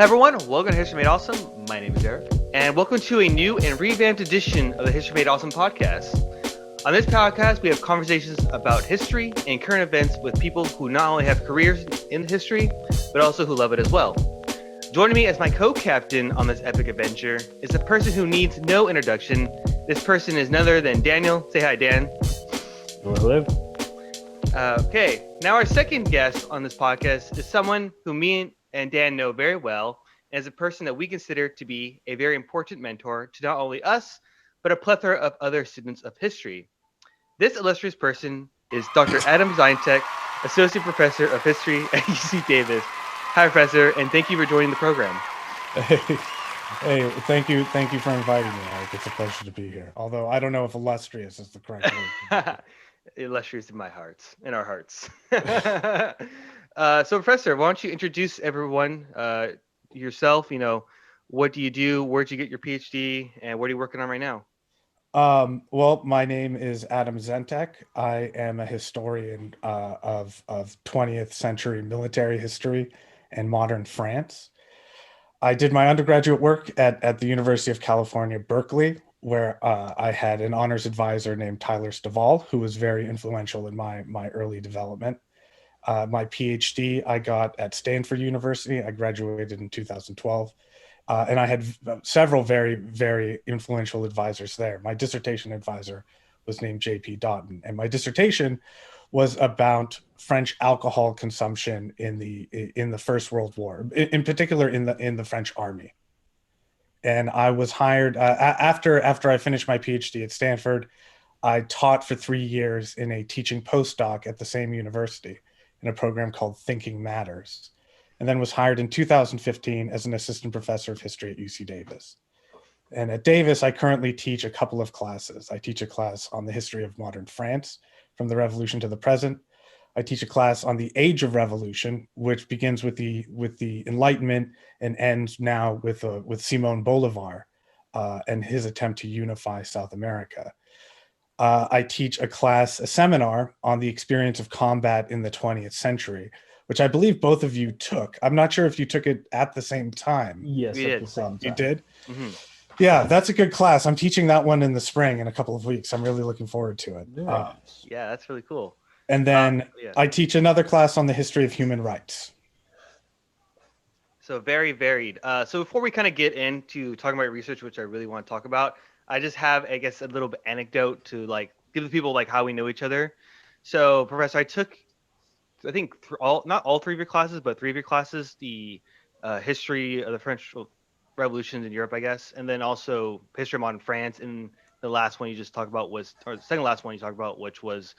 Hey everyone, welcome to History Made Awesome. My name is Eric, and welcome to a new and revamped edition of the History Made Awesome podcast. On this podcast, we have conversations about history and current events with people who not only have careers in history, but also who love it as well. Joining me as my co-captain on this epic adventure is a person who needs no introduction. This person is none other than Daniel. Say hi, Dan. Hello. Okay, now our second guest on this podcast is someone who me and Dan know very well, and is a person that we consider to be a very important mentor to not only us, but a plethora of other students of history. This illustrious person is Dr. Adam Zeintek, Associate Professor of History at UC Davis. Hi, Professor, and thank you for joining the program. Hey, thank you for inviting me, Eric. It's a pleasure to be here. Although I don't know if illustrious is the correct word. Illustrious in our hearts. So, Professor, why don't you introduce everyone, yourself? What do you do? Where'd you get your PhD? And what are you working on right now? Well, my name is Adam Zeintek. I am a historian of 20th century military history and modern France. I did my undergraduate work at the University of California, Berkeley, where I had an honors advisor named Tyler Stovall, who was very influential in my early development. My PhD I got at Stanford University. I graduated in 2012. And I had several very, very influential advisors there. My dissertation advisor was named J.P. Doughton, and my dissertation was about French alcohol consumption in the First World War, in particular in the French army. And I was hired after I finished my PhD at Stanford. I taught for 3 years in a teaching postdoc at the same university in a program called Thinking Matters, and then was hired in 2015 as an assistant professor of history at UC Davis. And at Davis, I currently teach a couple of classes. I teach a class on the history of modern France, from the Revolution to the present. I teach a class on the Age of Revolution, which begins with the Enlightenment and ends now with Simón Bolívar and his attempt to unify South America. I teach a seminar on the experience of combat in the 20th century, which I believe both of you took. I'm not sure if you took it at the same time. Yes, We at did. the same time. You did? Mm-hmm. Yeah, that's a good class. I'm teaching that one in the spring in a couple of weeks. I'm really looking forward to it. Yeah, that's really cool. And then Yeah. I teach another class on the history of human rights. So very varied. So before we kind of get into talking about your research, which I really want to talk about, I just have, I guess, a little bit anecdote to give the people how we know each other. So, Professor, I took, I think, not all three of your classes, but three of your classes, the history of the French revolutions in Europe, I guess, and then also history of modern France. And the last one you just talked about or the second last one you talked about, which was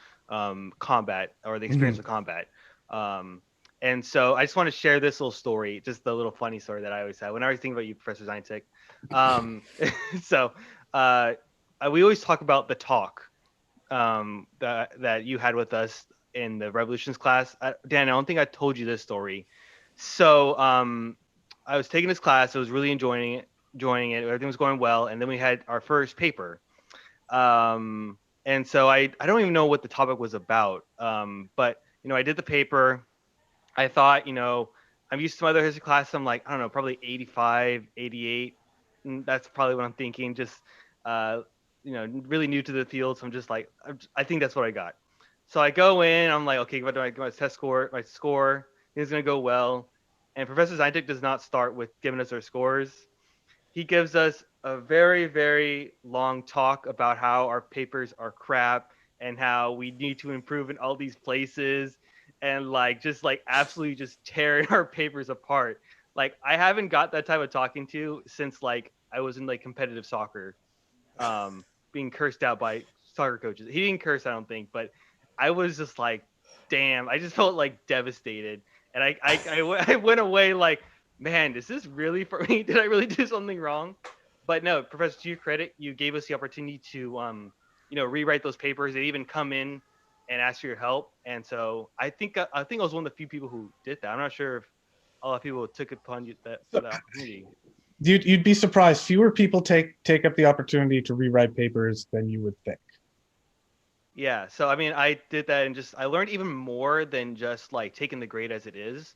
combat, or the experience of combat. And so I just want to share this little story, just the little funny story that I always have whenever I think about you, Professor Zeintek. So we always talk about the talk that you had with us in the revolutions class. Dan, I don't think I told you this story. So I was taking this class. I was really enjoying it. Everything was going well. And then we had our first paper. And so I don't even know what the topic was about. But, I did the paper. I thought, I'm used to my other history class. I'm like, I don't know, probably 85, 88. And that's probably what I'm thinking. Just, really new to the field. So I'm just like, I think that's what I got. So I go in, I'm like, okay, what do I get my test score? My score is going to go well. And Professor Zeintek does not start with giving us our scores. He gives us a very, very long talk about how our papers are crap and how we need to improve in all these places, and absolutely just tearing our papers apart. I haven't got that type of talking to since I was in competitive soccer, being cursed out by soccer coaches. He didn't curse, I don't think, but I was just like, damn, I just felt devastated. And I went away man, is this really for me? Did I really do something wrong? But no, Professor, to your credit, you gave us the opportunity to, rewrite those papers. They even come in and ask for your help. And so I think I was one of the few people who did that. I'm not sure if a lot of people took upon that opportunity. You'd be surprised. Fewer people take up the opportunity to rewrite papers than you would think. Yeah. So, I mean, I did that and I learned even more than just taking the grade as it is.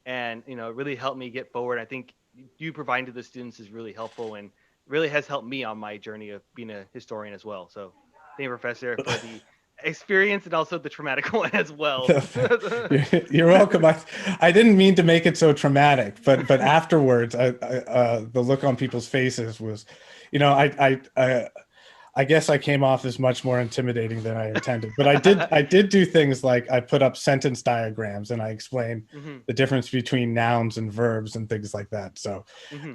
and it really helped me get forward. I think you providing to the students is really helpful and really has helped me on my journey of being a historian as well. So thank you, Professor, for the experience and also the traumatic one as well. You're welcome. I didn't mean to make it so traumatic, but afterwards, the look on people's faces was, I guess I came off as much more intimidating than I intended. But I did do things like I put up sentence diagrams and I explained Mm-hmm. the difference between nouns and verbs and things like that. So Mm-hmm.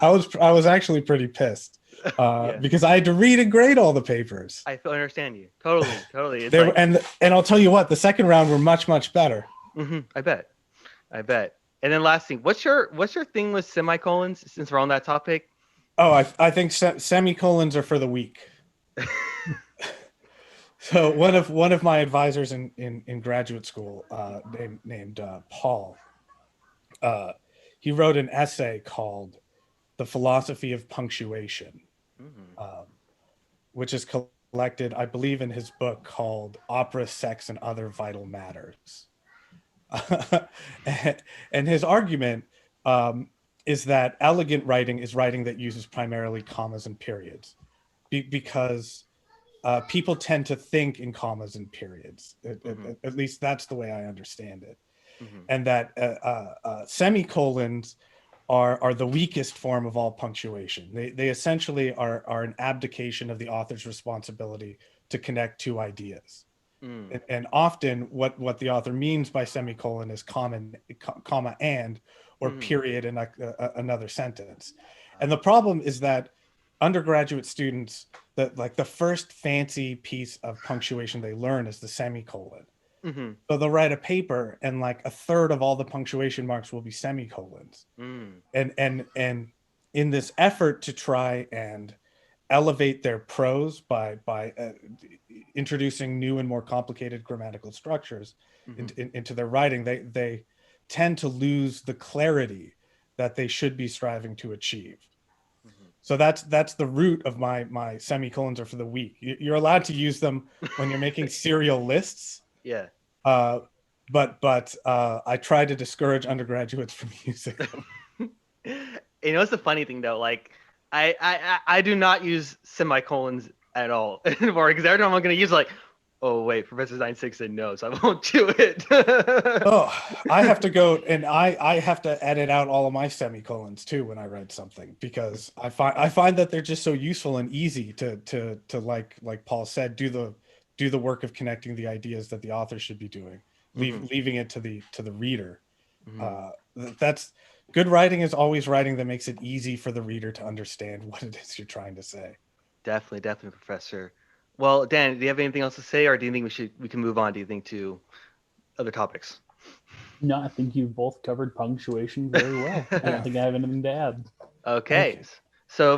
I was actually pretty pissed Yeah, because I had to read and grade all the papers. I understand you totally, totally. It's They were, like, and I'll tell you what, the second round were much better. I bet, I bet. And then last thing, what's your thing with semicolons? Since we're on that topic. Oh, I think semicolons are for the weak. So one of my advisors in graduate school, named Paul, he wrote an essay called "The Philosophy of Punctuation," Mm-hmm. which is collected, I believe, in his book called "Opera, Sex, and Other Vital Matters." And his argument is that elegant writing is writing that uses primarily commas and periods, because people tend to think in commas and periods. Mm-hmm. At least that's the way I understand it. Mm-hmm. And that semicolons are the weakest form of all punctuation. They essentially are an abdication of the author's responsibility to connect two ideas. Mm. And often what the author means by semicolon is comma and, or Mm-hmm. period in another sentence. And the problem is that undergraduate students, that like the first fancy piece of punctuation they learn is the semicolon. Mm-hmm. So they'll write a paper and like a third of all the punctuation marks will be semicolons. Mm. And in this effort to try and elevate their prose by introducing new and more complicated grammatical structures Mm-hmm. into their writing, they tend to lose the clarity that they should be striving to achieve. Mm-hmm. So that's the root of my semicolons are for the weak. You're allowed to use them when you're making serial lists, Yeah. but I try to discourage undergraduates from using them. It's the funny thing though. Like, I do not use semicolons at all anymore because every time I'm gonna use like, oh wait, Professor Zeintek said no, so I won't do it. Oh, I have to go and I have to edit out all of my semicolons too when I write something, because I find that they're just so useful and easy to like Paul said, do the work of connecting the ideas that the author should be doing, Mm-hmm. leaving it to the reader. Mm-hmm. That's good writing is always writing that makes it easy for the reader to understand what it is you're trying to say. Definitely, Professor. Well, Dan, do you have anything else to say, or do you think we can move on? Do you think to other topics? No, I think you've both covered punctuation very well. I don't think I have anything to add. Okay. Okay. So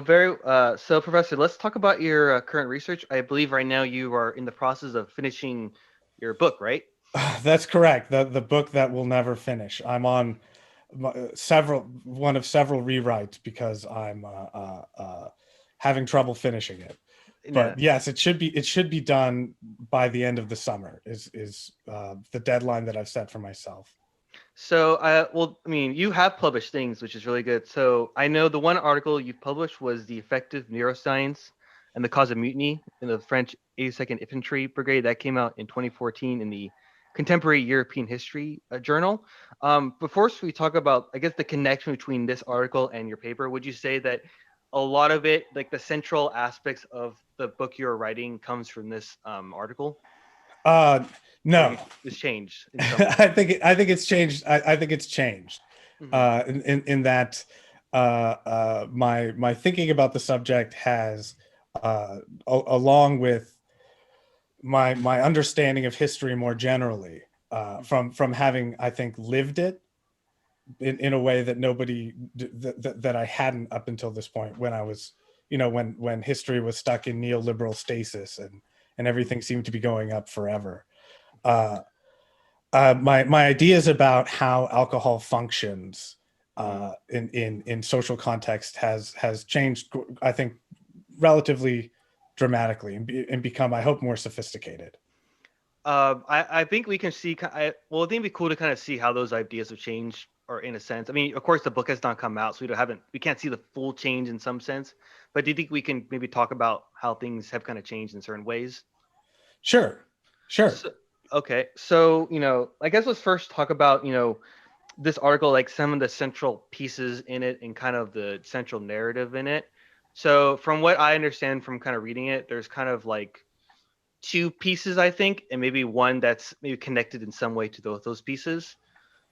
Professor, let's talk about your current research. I believe right now you are in the process of finishing your book, right? That's correct. The book that will never finish. I'm on one of several rewrites because I'm having trouble finishing it. Yeah. But yes, it should be done by the end of the summer. Is the deadline that I've set for myself. So, well, I mean, you have published things, which is really good. So I know the one article you published was the effective neuroscience and the cause of mutiny in the French 82nd Infantry Brigade. That came out in 2014 in the Contemporary European History Journal. Before we talk about, I guess, the connection between this article and your paper, would you say that a lot of it, like the central aspects of the book you're writing, comes from this article? No, It's changed in some way. I think it's changed. I think it's changed Mm-hmm. in that my thinking about the subject has, along with my understanding of history more generally, from having, I think, lived it in a way that that I hadn't up until this point, when I was, when history was stuck in neoliberal stasis and everything seemed to be going up forever. My ideas about how alcohol functions in social context has changed, I think, relatively dramatically, and become, I hope, more sophisticated. I think we can see. Well, I think it'd be cool to kind of see how those ideas have changed, or in a sense. I mean, of course, the book has not come out, so we can't see the full change in some sense. But do you think we can maybe talk about how things have kind of changed in certain ways? Sure, sure. So, okay, so I guess let's first talk about this article, like some of the central pieces in it, and kind of the central narrative in it. So, from what I understand from kind of reading it, there's kind of like two pieces, I think, and maybe one that's maybe connected in some way to those pieces.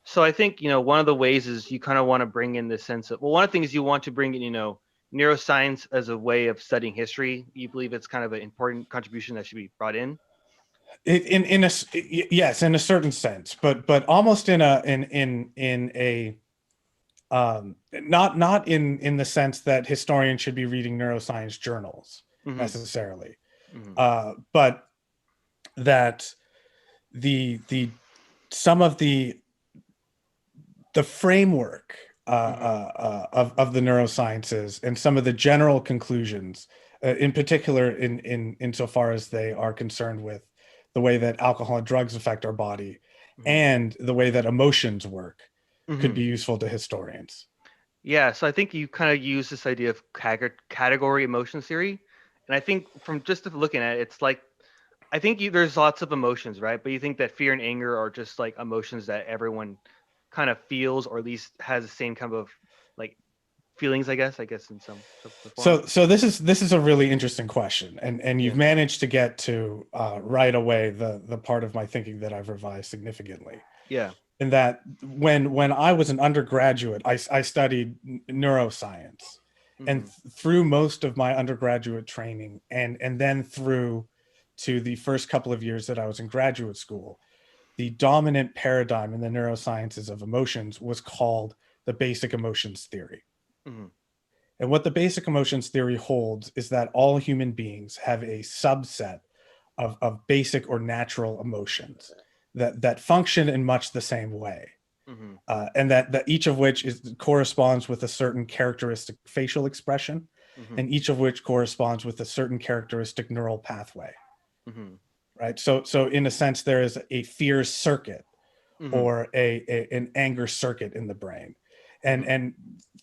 So I think, one of the ways is you kind of want to bring in the sense of, well, one of the things you want to bring in, neuroscience as a way of studying history. You believe it's kind of an important contribution that should be brought in. Yes, in a certain sense, but almost in a not in the sense that historians should be reading neuroscience journals necessarily, but that the some of the framework of the neurosciences and some of the general conclusions, in particular in insofar as they are concerned with the way that alcohol and drugs affect our body and the way that emotions work, could be useful to historians. Yeah, so I think you kind of use this idea of category emotion theory, and I think from just looking at it, it's like I think there's lots of emotions, right? But you think that fear and anger are just like emotions that everyone kind of feels, or at least has the same kind of like feelings, I guess in some form. So this is a really interesting question, and you've managed to get to right away the part of my thinking that I've revised significantly. Yeah. In that when I was an undergraduate, I studied neuroscience, and through most of my undergraduate training, and then through to the first couple of years that I was in graduate school, the dominant paradigm in the neurosciences of emotions was called the basic emotions theory. And what the basic emotions theory holds is that all human beings have a subset of basic or natural emotions that function in much the same way. And that each of which corresponds with a certain characteristic facial expression, and each of which corresponds with a certain characteristic neural pathway. Right. So in a sense, there is a fear circuit or an anger circuit in the brain. And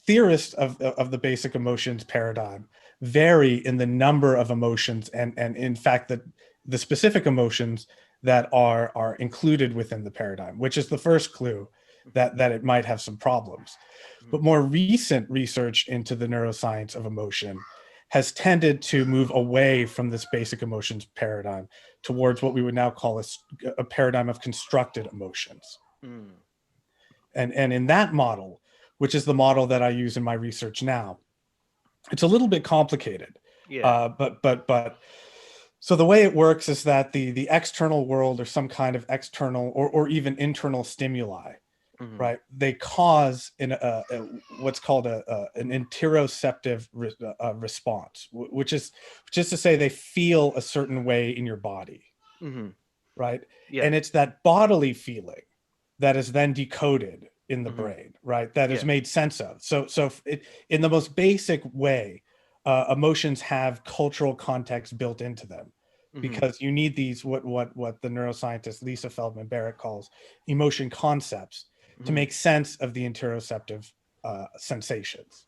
theorists of the basic emotions paradigm vary in the number of emotions and in fact the specific emotions that are included within the paradigm, which is the first clue that it might have some problems. But more recent research into the neuroscience of emotion has tended to move away from this basic emotions paradigm towards what we would now call a paradigm of constructed emotions. And in that model, which is the model that I use in my research now, it's a little bit complicated. But so the way it works is that the external world or some kind of external or even internal stimuli, right? They cause what's called an interoceptive response, which is to say they feel a certain way in your body, right? Yeah. And it's that bodily feeling that is then decoded in the brain, right? That is made sense of. So in the most basic way, emotions have cultural context built into them, because you need these what the neuroscientist Lisa Feldman Barrett calls emotion concepts to make sense of the interoceptive sensations.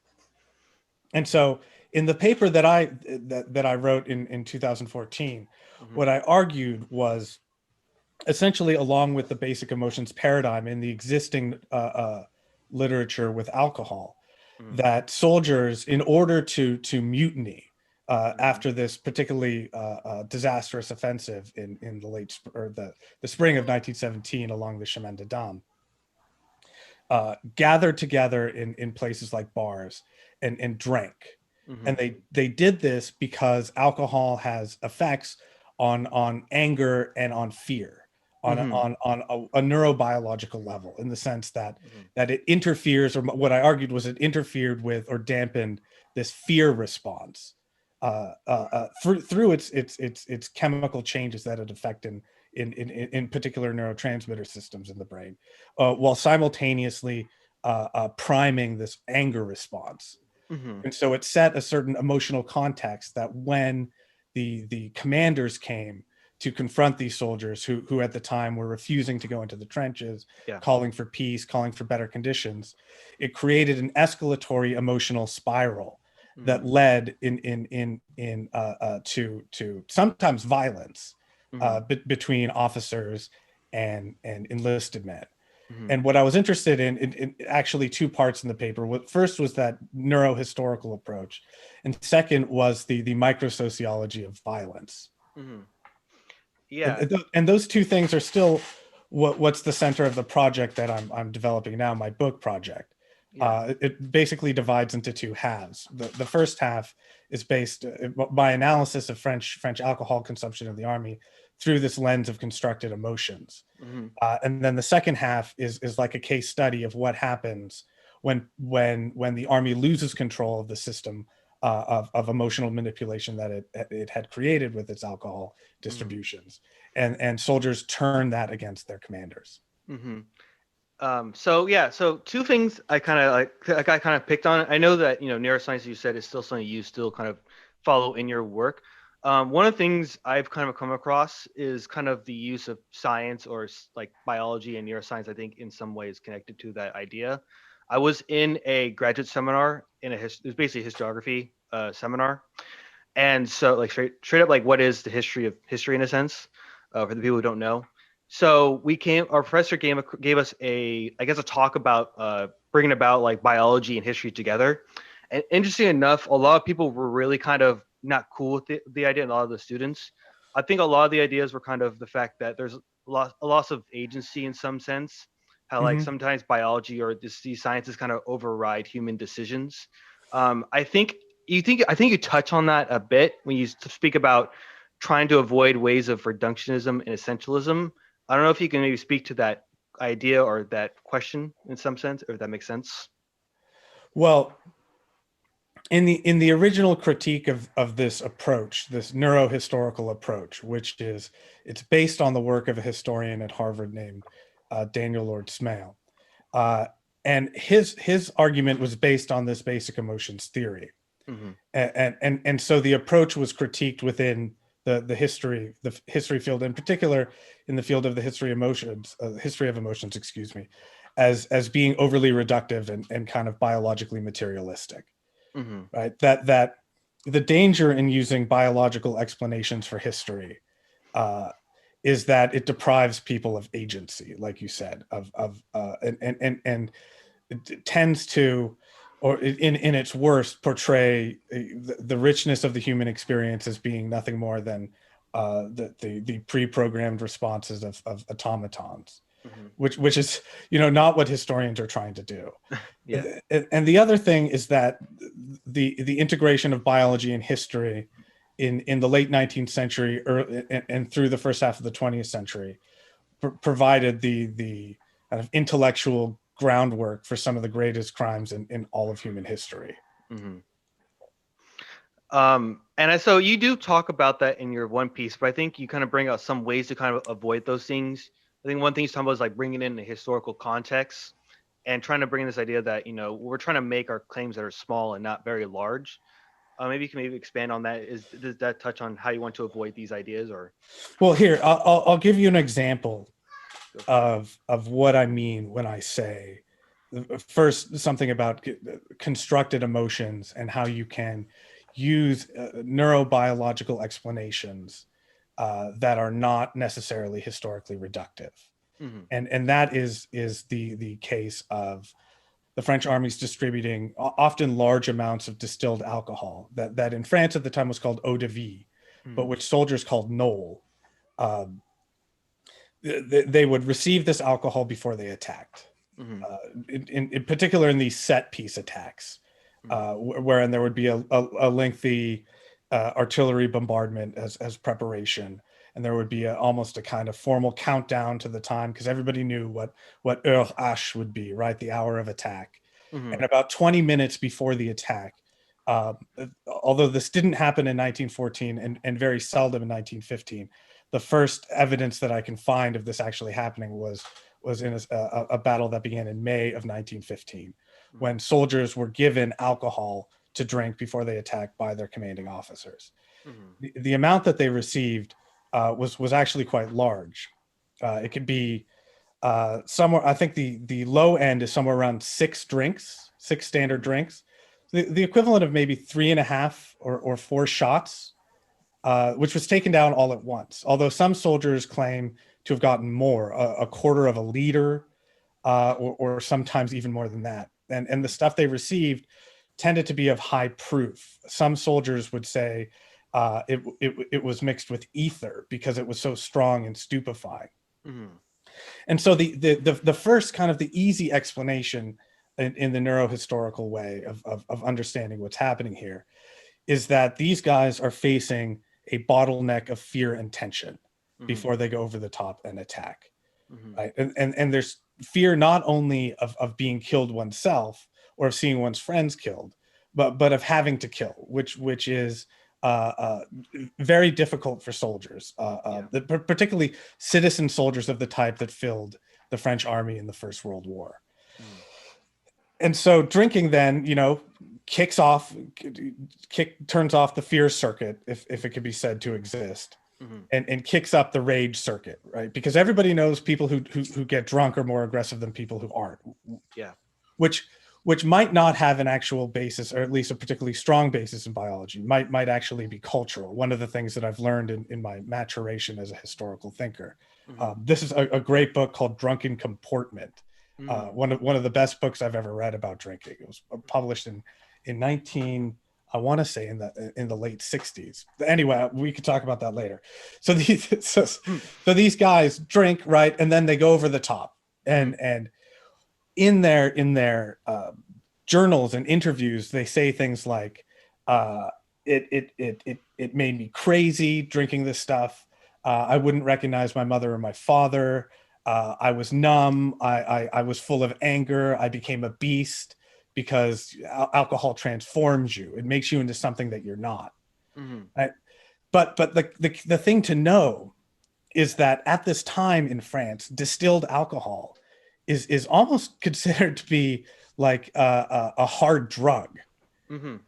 And so in the paper that I wrote in 2014, what I argued was essentially, along with the basic emotions paradigm in the existing literature with alcohol, that soldiers, in order to mutiny after this particularly disastrous offensive in the spring of 1917 along the Chemin des Dames, gathered together in places like bars and drank. And they did this because alcohol has effects on anger and on fear, on a neurobiological level, in the sense that it interferes, or what I argued was it interfered with or dampened this fear response through its chemical changes that it affect in particular neurotransmitter systems in the brain, while simultaneously priming this anger response. And so it set a certain emotional context that when the commanders came to confront these soldiers who at the time were refusing to go into the trenches, calling for peace, calling for better conditions. It created an escalatory emotional spiral that led to sometimes violence between officers and enlisted men. And what I was interested in actually two parts in the paper. First was that neurohistorical approach, and second was the microsociology of violence. Yeah, and those two things are still what's the center of the project that I'm developing now, my book project. It basically divides into two halves. The first half is based by analysis of French alcohol consumption in the army through this lens of constructed emotions. And then the second half is like a case study of what happens when the army loses control of the system of emotional manipulation that it had created with its alcohol distributions, and soldiers turn that against their commanders. So two things I kind of picked on. I know that neuroscience, you said, is still something you still kind of follow in your work. One of the things I've kind of come across is kind of the use of science or like biology and neuroscience. I think in some ways connected to that idea. I was in a graduate seminar it was basically a historiography seminar, and so like straight up, like, what is the history of history in a sense, for the people who don't know. So our professor gave us a talk about bringing about like biology and history together. And interesting enough, a lot of people were really kind of not cool with the idea, and a lot of the students. I think a lot of the ideas were kind of the fact that there's a loss of agency in some sense. How like sometimes biology or these sciences kind of override human decisions. I think you touch on that a bit when you speak about trying to avoid ways of reductionism and essentialism. I don't know if you can maybe speak to that idea or that question in some sense, or if that makes sense. Well, in the original critique of this approach, this neurohistorical approach, which it's based on the work of a historian at Harvard named Daniel Lord Smale, and his argument was based on this basic emotions theory, and so the approach was critiqued within the history field, in particular in the field of the history of emotions, as being overly reductive and kind of biologically materialistic. Right, that the danger in using biological explanations for history is that it deprives people of agency, like you said, and it tends to, or in its worst, portray the richness of the human experience as being nothing more than the pre-programmed responses of automatons. Which is not what historians are trying to do. And the other thing is that the integration of biology and history in the late 19th century and through the first half of the 20th century provided the kind of intellectual groundwork for some of the greatest crimes in all of human history. So you do talk about that in your one piece, but I think you kind of bring out some ways to kind of avoid those things. I think one thing he's talking about is like bringing in the historical context and trying to bring in this idea that, we're trying to make our claims that are small and not very large. Maybe you can expand on that. Does that touch on how you want to avoid these ideas, or? Well, here, I'll give you an example of what I mean when I say, first, something about constructed emotions and how you can use neurobiological explanations that are not necessarily historically reductive. And that is the case of the French armies distributing often large amounts of distilled alcohol that in France at the time was called eau de vie, but which soldiers called Nol. They would receive this alcohol before they attacked, in particular in these set piece attacks, wherein there would be a lengthy artillery bombardment as preparation. And there would be almost a kind of formal countdown to the time, because everybody knew what heure H would be, right? The hour of attack. And about 20 minutes before the attack, although this didn't happen in 1914 and very seldom in 1915, the first evidence that I can find of this actually happening was in a battle that began in May of 1915, when soldiers were given alcohol to drink before they attacked by their commanding officers. The amount that they received was actually quite large. It could be somewhere. I think the low end is somewhere around 6 standard drinks, the equivalent of maybe 3.5 or 4 shots, which was taken down all at once. Although some soldiers claim to have gotten more, a quarter of a liter, or sometimes even more than that. And the stuff they received tended to be of high proof. Some soldiers would say it was mixed with ether because it was so strong and stupefying. Mm-hmm. And so the first kind of the easy explanation in the neurohistorical way of understanding what's happening here is that these guys are facing a bottleneck of fear and tension before they go over the top and attack. Right. And there's fear not only of being killed oneself or of seeing one's friends killed, but of having to kill, which is very difficult for soldiers, particularly citizen soldiers of the type that filled the French army in the First World War. And so drinking then, turns off the fear circuit, if it could be said to exist, and kicks up the rage circuit, right? Because everybody knows people who get drunk are more aggressive than people who aren't. Yeah. Which might not have an actual basis, or at least a particularly strong basis in biology, might actually be cultural. One of the things that I've learned in my maturation as a historical thinker. This is a great book called Drunken Comportment. One of the best books I've ever read about drinking. It was published in 19, I want to say in the late 60s. Anyway, we could talk about that later. So these guys drink, right, and then they go over the top, and in their journals and interviews, they say things like, it made me crazy drinking this stuff. I wouldn't recognize my mother or my father. I was numb. I was full of anger. I became a beast because alcohol transforms you. It makes you into something that you're not. Right? But the thing to know is that at this time in France, distilled alcohol is almost considered to be like a hard drug.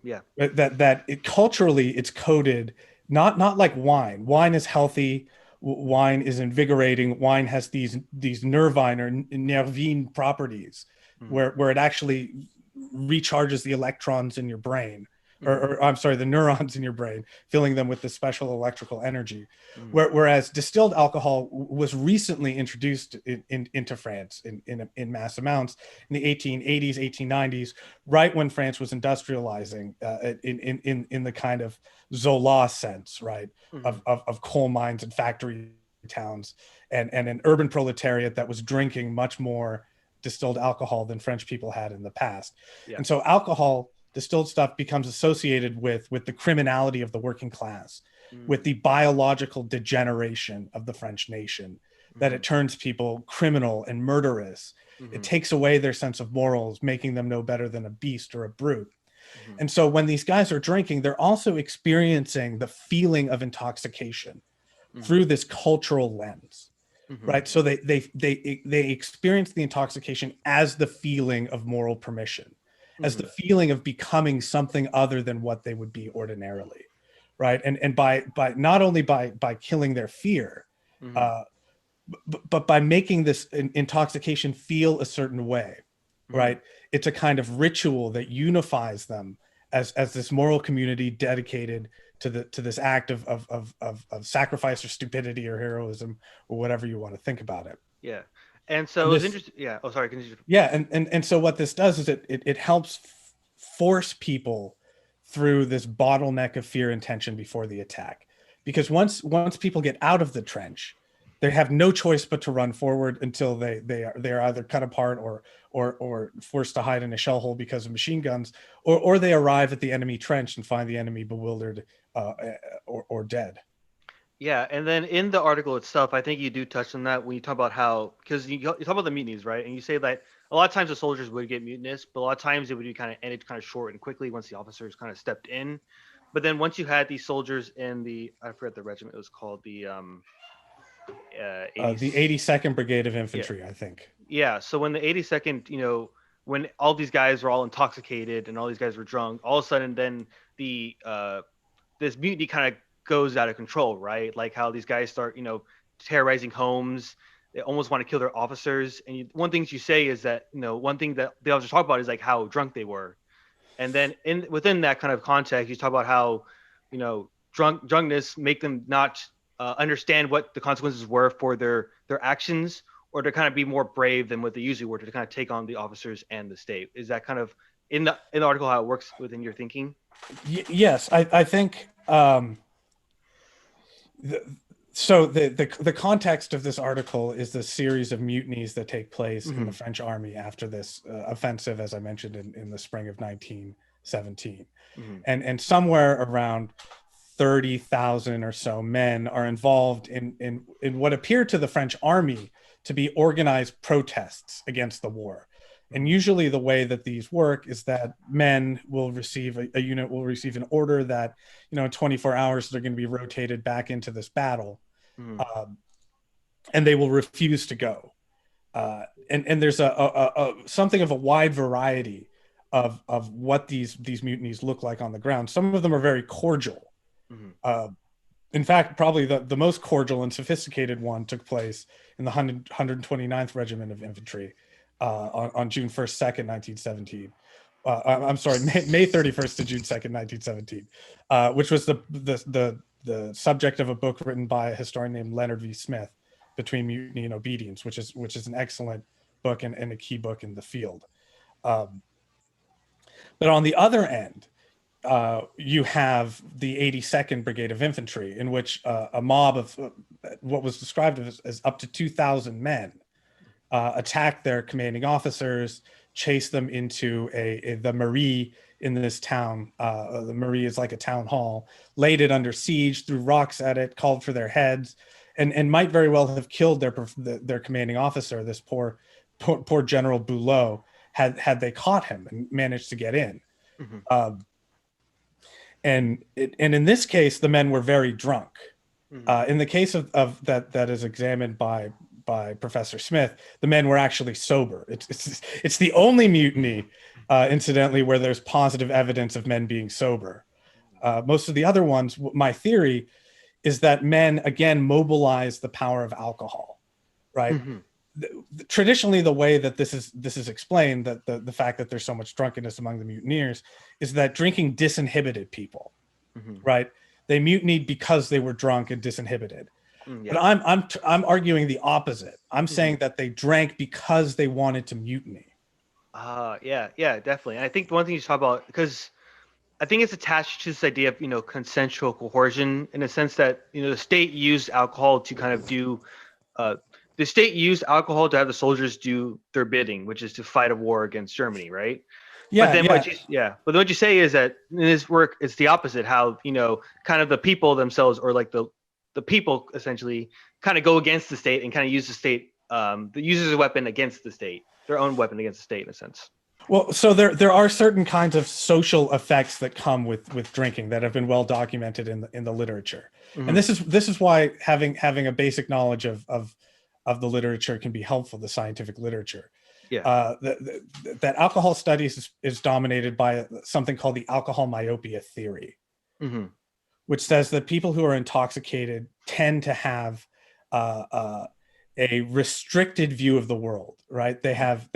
Yeah. That culturally it's coded not like wine. Wine is healthy. Wine is invigorating. Wine has these nervine or nervine properties where it actually recharges the electrons in your brain, or I'm sorry, the neurons in your brain, filling them with this special electrical energy. Whereas distilled alcohol was recently introduced into France in mass amounts in the 1880s, 1890s, right when France was industrializing in the kind of Zola sense, right, of coal mines and factory towns, and an urban proletariat that was drinking much more distilled alcohol than French people had in the past. Yeah. And so alcohol, distilled stuff, becomes associated with the criminality of the working class, with the biological degeneration of the French nation, that it turns people criminal and murderous. It takes away their sense of morals, making them no better than a beast or a brute. And so when these guys are drinking, they're also experiencing the feeling of intoxication through this cultural lens. Right. So they experience the intoxication as the feeling of moral permission, as the feeling of becoming something other than what they would be ordinarily. Right. And by not only by killing their fear, but by making this intoxication feel a certain way. Right. It's a kind of ritual that unifies them as this moral community dedicated to this act of sacrifice or stupidity or heroism or whatever you want to think about it. Yeah. And so it's interesting. Yeah. Oh, sorry. Continue. Yeah. And so what this does is it helps force people through this bottleneck of fear and tension before the attack. Because once people get out of the trench, they have no choice but to run forward until they are either cut apart or forced to hide in a shell hole because of machine guns, or they arrive at the enemy trench and find the enemy bewildered or dead. Yeah, and then in the article itself, I think you do touch on that when you talk about how, because you talk about the mutinies, right? And you say that a lot of times the soldiers would get mutinous, but a lot of times it would be ended kind of short and quickly once the officers kind of stepped in. But then once you had these soldiers in I forget the regiment, it was called the 82nd Brigade of Infantry, yeah. I think. Yeah, so when the 82nd, when all these guys were all intoxicated and all these guys were drunk, all of a sudden then the this mutiny kind of goes out of control, right? Like how these guys start, terrorizing homes. They almost want to kill their officers. And one thing you say is that, one thing that they also talk about is like how drunk they were. And then within that kind of context, you talk about how, drunkenness make them not understand what the consequences were for their actions, or to kind of be more brave than what they usually were, to kind of take on the officers and the state. Is that kind of in the article how it works within your thinking? Yes, I think the context of this article is the series of mutinies that take place in the French army after this offensive, as I mentioned, in the spring of 1917. And somewhere around 30,000 or so men are involved in what appear to the French army to be organized protests against the war. And usually the way that these work is that men will receive, a unit will receive an order that, in 24 hours, they're going to be rotated back into this battle. And they will refuse to go. And there's a something of a wide variety of what these mutinies look like on the ground. Some of them are very cordial. In fact, probably the most cordial and sophisticated one took place in the 129th Regiment of Infantry on June 1st, 2nd, 1917. I'm sorry, May 31st to June 2nd, 1917, which was the subject of a book written by a historian named Leonard V. Smith, Between Mutiny and Obedience, which is an excellent book and a key book in the field. But on the other end, you have the 82nd Brigade of Infantry, in which a mob of what was described as up to 2,000 men attacked their commanding officers, chased them into the Mairie in this town. The Mairie is like a town hall, laid it under siege, threw rocks at it, called for their heads, and might very well have killed their commanding officer, this poor General Boulot, had they caught him and managed to get in. And in this case, the men were very drunk. In the case of that is examined by Professor Smith, the men were actually sober. It's the only mutiny, incidentally, where there's positive evidence of men being sober. Most of the other ones, my theory is that men again mobilize the power of alcohol, right? Traditionally, the way that this is explained, that the fact that there's so much drunkenness among the mutineers, is that drinking disinhibited people, right? They mutinied because they were drunk and disinhibited. But I'm arguing the opposite. I'm saying that they drank because they wanted to mutiny. Yeah, definitely. And I think the one thing you talk about, because I think it's attached to this idea of consensual coercion, in a sense that the state used alcohol to kind of do. The state used alcohol to have the soldiers do their bidding, which is to fight a war against Germany, right? Yeah, but then what you say is that in this work, it's the opposite. How kind of the people themselves, or like the people essentially, kind of go against the state and kind of use the state, uses a weapon against the state, their own weapon against the state, in a sense. Well, so there are certain kinds of social effects that come with drinking that have been well documented in the literature, and this is why having a basic knowledge of the literature can be helpful, the scientific literature. That alcohol studies is dominated by something called the alcohol myopia theory, which says that people who are intoxicated tend to have a restricted view of the world, right? They have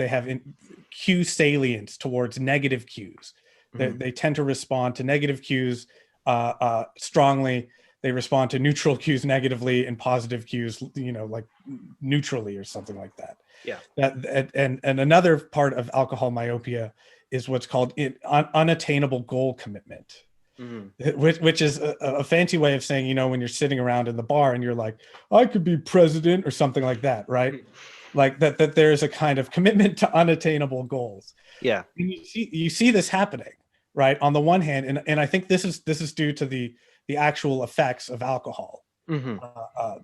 cue salience towards negative cues. They tend to respond to negative cues strongly. They respond to neutral cues negatively, and positive cues, like neutrally or something like that. And another part of alcohol myopia is what's called unattainable goal commitment, which is a fancy way of saying, when you're sitting around in the bar and you're like, I could be president or something like that, right? Like that there's a kind of commitment to unattainable goals. And you see this happening, right? On the one hand, and I think this is due to the actual effects of alcohol,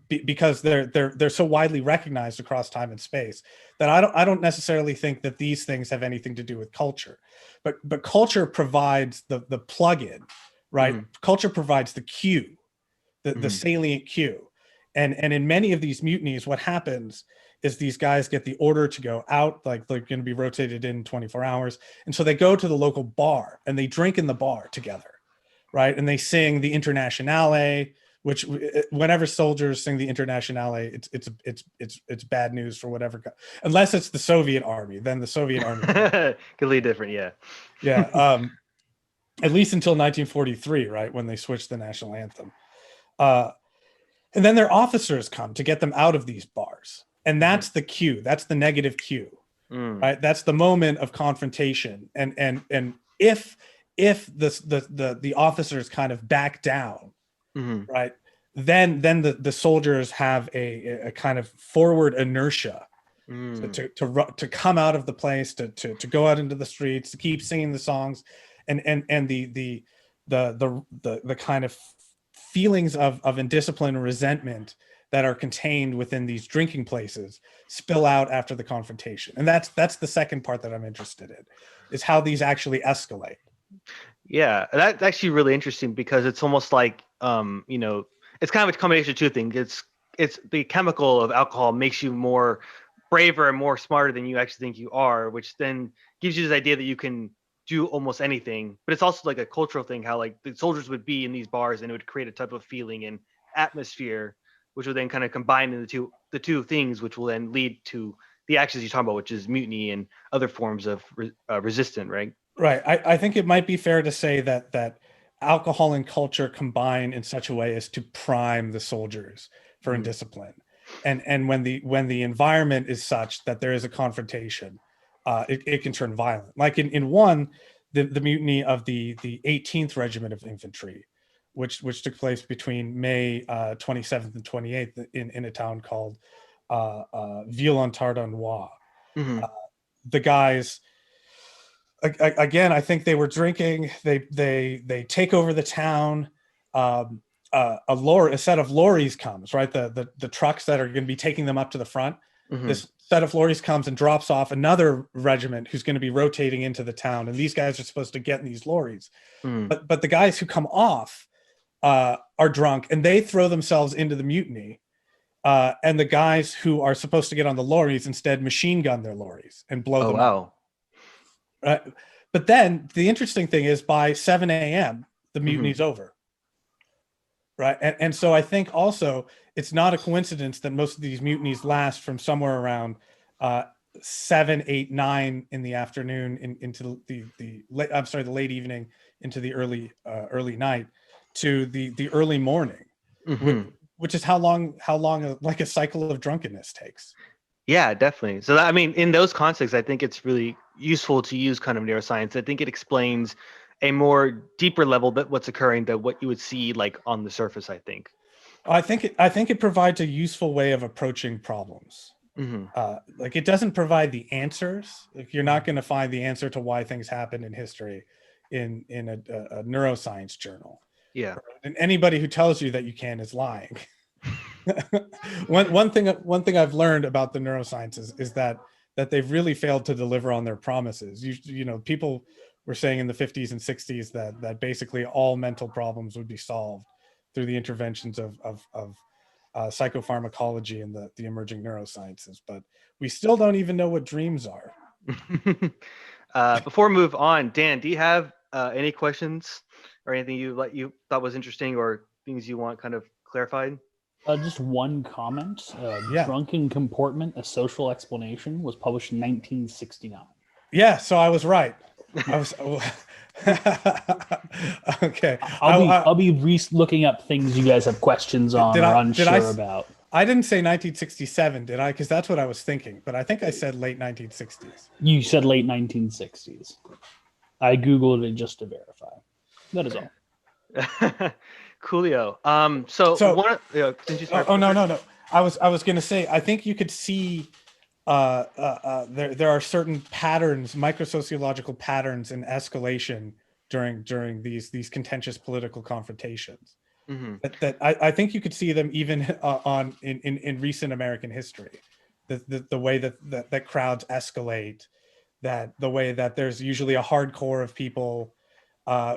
because they're so widely recognized across time and space that I don't necessarily think that these things have anything to do with culture, but culture provides the plug-in, right? Culture provides the cue, the salient cue, and in many of these mutinies, what happens is these guys get the order to go out, like they're going to be rotated in 24 hours, and so they go to the local bar and they drink in the bar together. right? And they sing the Internationale, which whenever soldiers sing the Internationale, it's bad news for whatever, unless it's the Soviet army. Then the Soviet army completely different, yeah. Yeah, at least until 1943, right, when they switched the national anthem. And then their officers come to get them out of these bars, and that's the cue. That's the negative cue, right? That's the moment of confrontation. And if the officers kind of back down, right, then the soldiers have a kind of forward inertia to come out of the place, to go out into the streets, to keep singing the songs, and the kind of feelings of indiscipline and resentment that are contained within these drinking places spill out after the confrontation. And that's the second part that I'm interested in, is how these actually escalate. Yeah, that's actually really interesting, because it's almost like it's kind of a combination of two things. It's the chemical of alcohol makes you more braver and more smarter than you actually think you are, which then gives you this idea that you can do almost anything. But it's also like a cultural thing, how like the soldiers would be in these bars and it would create a type of feeling and atmosphere, which will then kind of combine in the two things, which will then lead to the actions you're talking about, which is mutiny and other forms of resistance, right? Right. I think it might be fair to say that alcohol and culture combine in such a way as to prime the soldiers for indiscipline. And when the environment is such that there is a confrontation, it can turn violent. Like in one, the mutiny of the 18th Regiment of Infantry, which took place between May 27th and 28th in a town called Ville-en-Tardenois. The guys, again, I think they were drinking. They take over the town. A set of lorries comes, right? The trucks that are going to be taking them up to the front. This set of lorries comes and drops off another regiment who's going to be rotating into the town, and these guys are supposed to get in these lorries. But the guys who come off are drunk, and they throw themselves into the mutiny. And the guys who are supposed to get on the lorries instead machine gun their lorries and blow them up. But then the interesting thing is, by 7 a.m., the mutiny's over. Right. And so I think also it's not a coincidence that most of these mutinies last from somewhere around 7, 8, 9 in the afternoon into the late evening into the early night to the early morning, which is how long like a cycle of drunkenness takes. Yeah, definitely. So I mean, in those contexts, I think it's really useful to use kind of neuroscience. I think it explains a more deeper level that what's occurring than what you would see like on the surface, I think. I think it provides a useful way of approaching problems. Like, it doesn't provide the answers. Like, you're not going to find the answer to why things happen in history in a neuroscience journal. Yeah. And anybody who tells you that you can is lying. One thing I've learned about the neurosciences is that they've really failed to deliver on their promises. You know, people were saying in the 50s and 60s that basically all mental problems would be solved through the interventions of psychopharmacology and the emerging neurosciences. But we still don't even know what dreams are. Before we move on, Dan, do you have any questions or anything you thought was interesting or things you want kind of clarified? Just one comment. Drunken Comportment, A Social Explanation was published in 1969. Yeah, so I was right. Okay. I'll be looking up things you guys have questions on or unsure about. I didn't say 1967, did I? Because that's what I was thinking, but I think I said late 1960s. You said late 1960s. I Googled it just to verify. That is all. Coolio. No. I was going to say, I think you could see there are certain patterns, microsociological patterns in escalation during these contentious political confrontations. That I think you could see them even in recent American history. The way that crowds escalate, that the way that there's usually a hardcore of people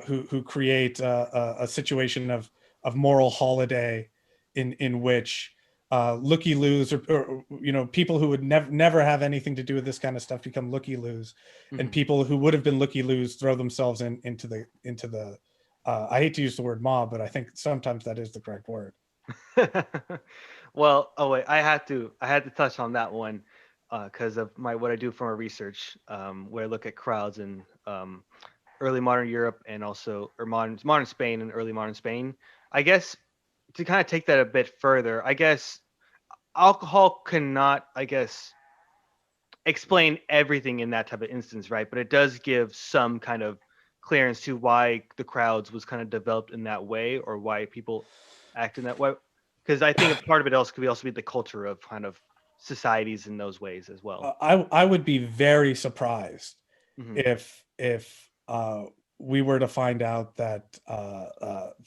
who create a situation of moral holiday in which looky-loos or people who would never have anything to do with this kind of stuff become looky-loos, and people who would have been looky-loos throw themselves into the I hate to use the word mob, but I think sometimes that is the correct word. Well, oh wait, I had to touch on that one because of what I do for my research, where I look at crowds in early modern Europe and also or modern Spain and early modern Spain. I guess to kind of take that a bit further, I guess alcohol cannot, I guess, explain everything in that type of instance, right? But it does give some kind of clearance to why the crowds was kind of developed in that way or why people act in that way. Because I think a part of it also could also be the culture of kind of societies in those ways as well. I would be very surprised Hmm. if we were to find out that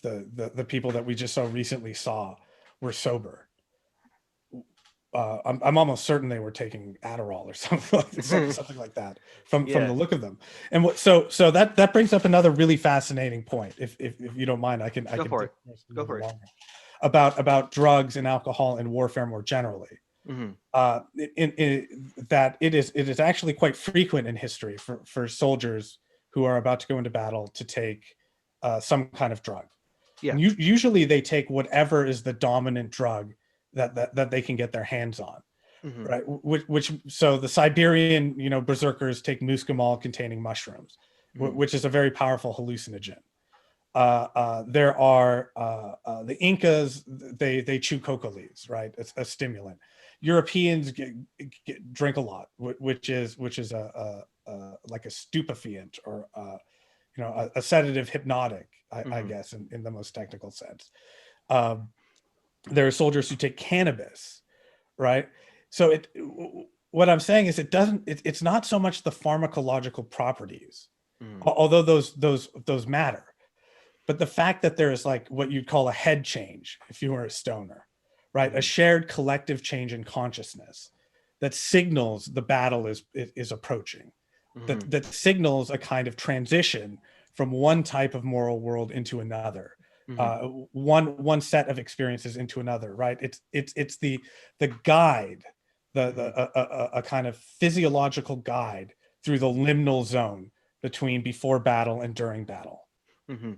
the people that we just so recently saw were sober. I'm almost certain they were taking Adderall or something like that from Yeah, the look of them. And so that brings up another really fascinating point. If you don't mind, I can go for it. dig a Go little for it. longer about drugs and alcohol and warfare more generally. Hmm. That it is actually quite frequent in history for soldiers who are about to go into battle to take some kind of drug. Yeah. And usually they take whatever is the dominant drug that they can get their hands on, Hmm. right? Which so the Siberian berserkers take muscimol containing mushrooms, Hmm. which is a very powerful hallucinogen. There are the Incas, they chew coca leaves, right? It's a stimulant. Europeans drink a lot, which is like a stupefyant or a sedative hypnotic, I Hmm. guess in the most technical sense. Um, there are soldiers who take cannabis, right? So what I'm saying is it's not so much the pharmacological properties, Hmm. although those matter, but the fact that there is like what you'd call a head change if you were a stoner, right? A Hmm. shared collective change in consciousness that signals the battle is approaching, Hmm. that signals a kind of transition from one type of moral world into another, Hmm. one set of experiences into another, right? It's the guide, Hmm. a kind of physiological guide through the liminal zone between before battle and during battle. Hmm.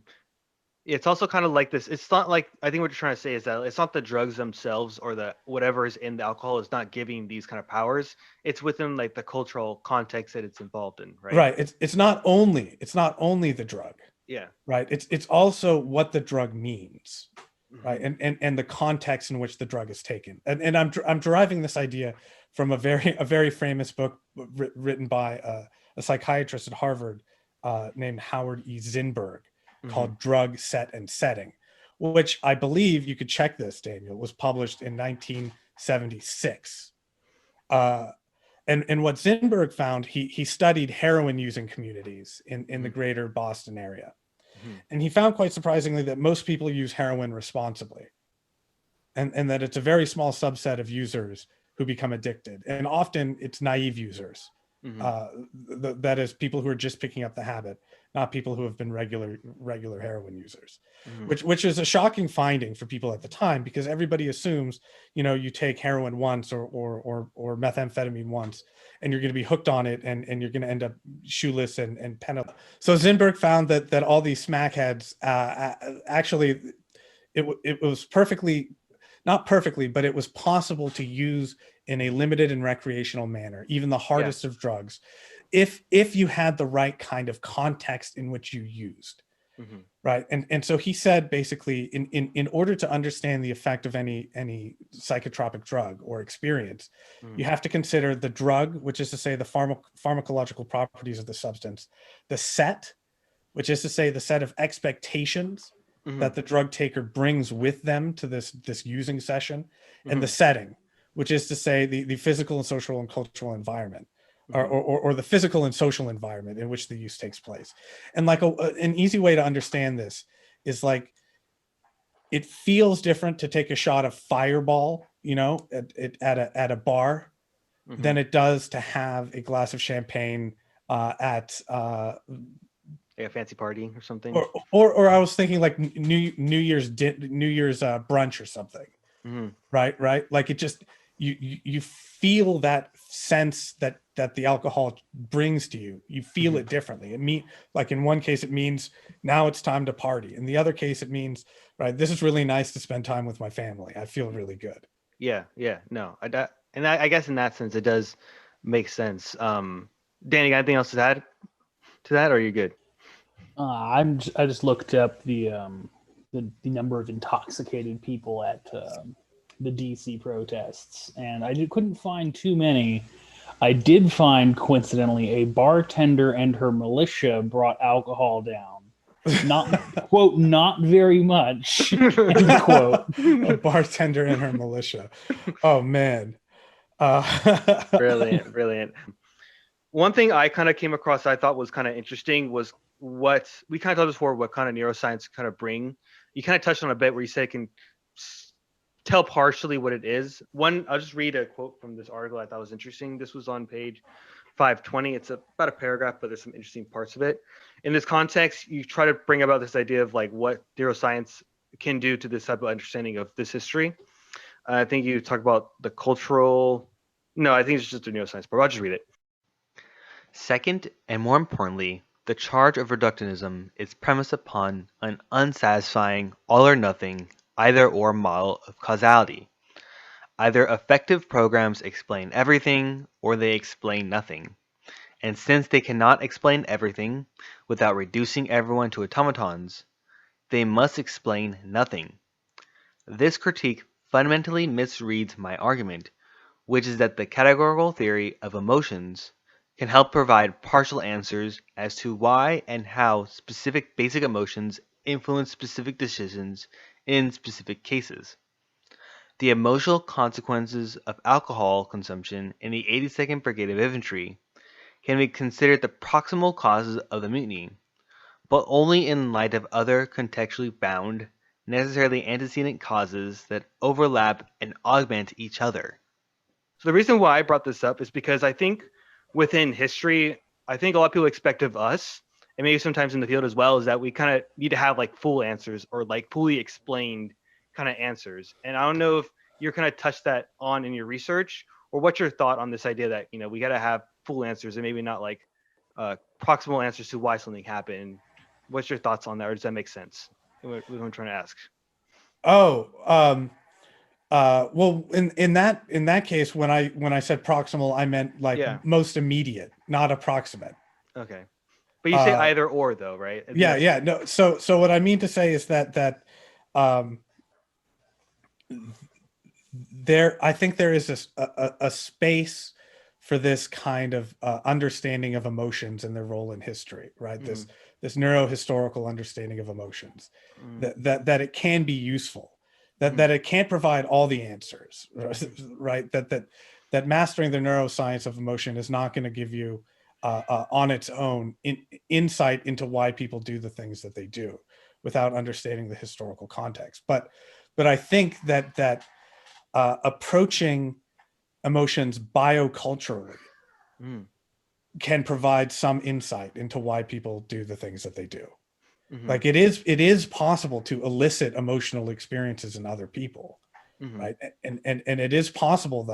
It's also kind of like this. It's not like I think what you're trying to say is that it's not the drugs themselves or the whatever is in the alcohol is not giving these kind of powers. It's within like the cultural context that it's involved in, right? Right. It's not only the drug, Yeah. right? It's also what the drug means, right? Hmm. And the context in which the drug is taken. And I'm deriving this idea from a very famous book written by a psychiatrist at Harvard named Howard E. Zinberg Hmm. called Drug, Set, and Setting, which I believe you could check this, Daniel, was published in 1976. Uh, and what Zinberg found, he studied heroin using communities in the Hmm. greater Boston area. Hmm. And he found quite surprisingly that most people use heroin responsibly, and that it's a very small subset of users who become addicted. And often it's naive users. Hmm. Uh, that is people who are just picking up the habit, not people who have been regular heroin users, Hmm. which is a shocking finding for people at the time, because everybody assumes, you take heroin once or methamphetamine once, and you're going to be hooked on it, and you're going to end up shoeless and penniless. So Zinberg found that all these smackheads actually it was perfectly, not perfectly, but it was possible to use in a limited and recreational manner, even the Yeah. hardest of drugs, if you had the right kind of context in which you used, Hmm. right? And so he said basically, in order to understand the effect of any psychotropic drug or experience, Hmm. you have to consider the drug, which is to say the pharmacological properties of the substance, the set, which is to say the set of expectations Hmm. that the drug taker brings with them to this using session, and the Hmm. setting, which is to say the physical and social and cultural environment, or, Hmm. or, or the physical and social environment in which the use takes place. And like an easy way to understand this is like, it feels different to take a shot of Fireball, at a bar, Hmm. than it does to have a glass of champagne at Like a fancy party or something. or I was thinking like New Year's brunch or something, Hmm. right? Like it just, you feel that sense that that the alcohol brings to you, you feel it differently. Like in one case, it means now it's time to party. In the other case, it means, right, this is really nice to spend time with my family. I feel really good. Yeah, no, I guess in that sense, it does make sense. Danny, got anything else to add to that, or are you good? I just looked up the number of intoxicated people at the DC protests, and couldn't find too many. I did find, coincidentally, a bartender and her militia brought alcohol down. Not quote, not very much. End quote. A bartender and her militia. Oh man. Brilliant. One thing I kind of came across I thought was kind of interesting was what we kind of talked before, what kind of neuroscience kind of bring. You kind of touched on a bit where you said it can tell partially what it is. I'll just read a quote from this article I thought was interesting. This was on page 520. It's about a paragraph, but there's some interesting parts of it. In this context, you try to bring about this idea of like what neuroscience can do to this type of understanding of this history. I think you talk about the cultural. No, I think it's just the neuroscience part. I'll just read it. Second, and more importantly, the charge of reductionism is premised upon an unsatisfying all-or-nothing either-or model of causality. Either effective programs explain everything, or they explain nothing. And since they cannot explain everything without reducing everyone to automatons, they must explain nothing. This critique fundamentally misreads my argument, which is that the categorical theory of emotions can help provide partial answers as to why and how specific basic emotions influence specific decisions in specific cases. The emotional consequences of alcohol consumption in the 82nd Brigade of Infantry can be considered the proximal causes of the mutiny, but only in light of other contextually bound, necessarily antecedent causes that overlap and augment each other. So the reason why I brought this up is because I think within history, I think a lot of people expect of us, and maybe sometimes in the field as well, is that we kind of need to have like full answers or like fully explained kind of answers. And I don't know if you're kind of touched that on in your research, or what's your thought on this idea that, we got to have full answers and maybe not like proximal answers to why something happened. What's your thoughts on that, or does that make sense? What I'm trying to ask. Well, in that case, when I said proximal, I meant like most immediate, not approximate. Okay, but you say either or though, right? Yeah. No. So what I mean to say is that I think there is a space for this kind of understanding of emotions and their role in history, right? Mm-hmm. This neurohistorical understanding of emotions, that it can be useful. That it can't provide all the answers, right? That mastering the neuroscience of emotion is not going to give you on its own insight into why people do the things that they do without understanding the historical context. But I think that approaching emotions bioculturally can provide some insight into why people do the things that they do. Mm-hmm. Like it is possible to elicit emotional experiences in other people, right? And it is possible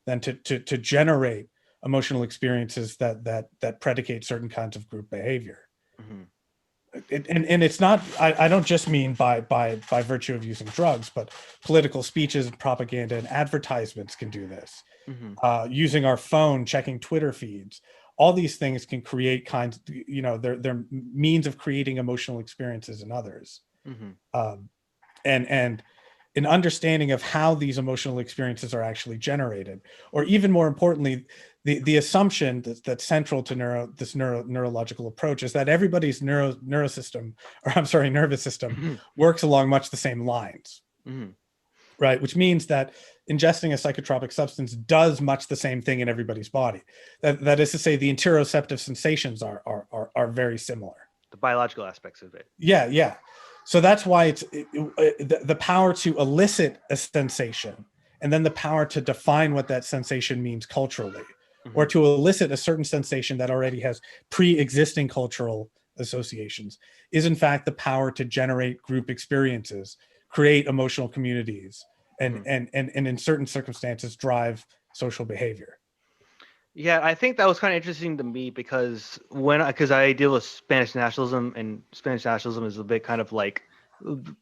then to generate emotional experiences that predicate certain kinds of group behavior. And it's not, I don't just mean by virtue of using drugs, but political speeches, propaganda, and advertisements can do this. Using our phone, checking Twitter feeds. All these things can create kinds, they're means of creating emotional experiences in others. And an understanding of how these emotional experiences are actually generated, or even more importantly, the assumption that's central to this neurological approach is that everybody's nervous system works along much the same lines. Right, which means that ingesting a psychotropic substance does much the same thing in everybody's body. That is to say, the interoceptive sensations are very similar. The biological aspects of it. Yeah. So that's why the power to elicit a sensation, and then the power to define what that sensation means culturally, or to elicit a certain sensation that already has pre-existing cultural associations, is in fact the power to generate group experiences, create emotional communities, and in certain circumstances drive social behavior. Yeah, I think that was kind of interesting to me because because I deal with Spanish nationalism, and Spanish nationalism is a bit kind of like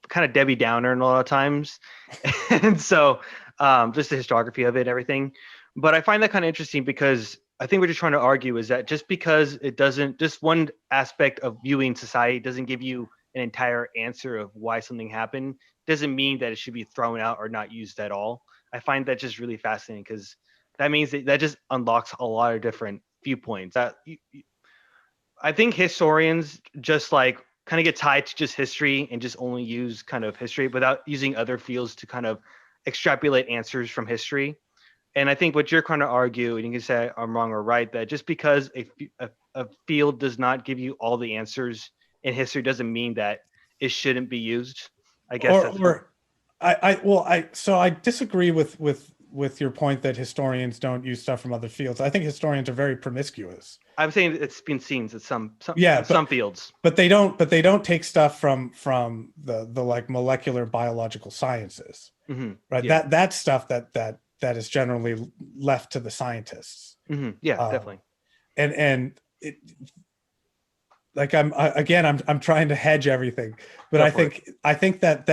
kind of Debbie Downer in a lot of times, and so just the historiography of it, and everything. But I find that kind of interesting because I think what you're trying to argue is that just because it doesn't, just one aspect of viewing society doesn't give you an entire answer of why something happened, doesn't mean that it should be thrown out or not used at all. I find that just really fascinating because that means that just unlocks a lot of different viewpoints. I think historians just like kind of get tied to just history and just only use kind of history without using other fields to kind of extrapolate answers from history. And I think what you're trying to argue, and you can say I'm wrong or right, that just because a field does not give you all the answers in history doesn't mean that it shouldn't be used. I guess that's Or I disagree with your point that historians don't use stuff from other fields. I think historians are very promiscuous. I'm saying it's been seen in Yeah, some fields. but they don't take stuff from the like molecular biological sciences, Mm-hmm. right? Yeah. That stuff that is generally left to the scientists. Mm-hmm. Yeah, definitely. And it, like I'm trying to hedge everything, but Go I for think that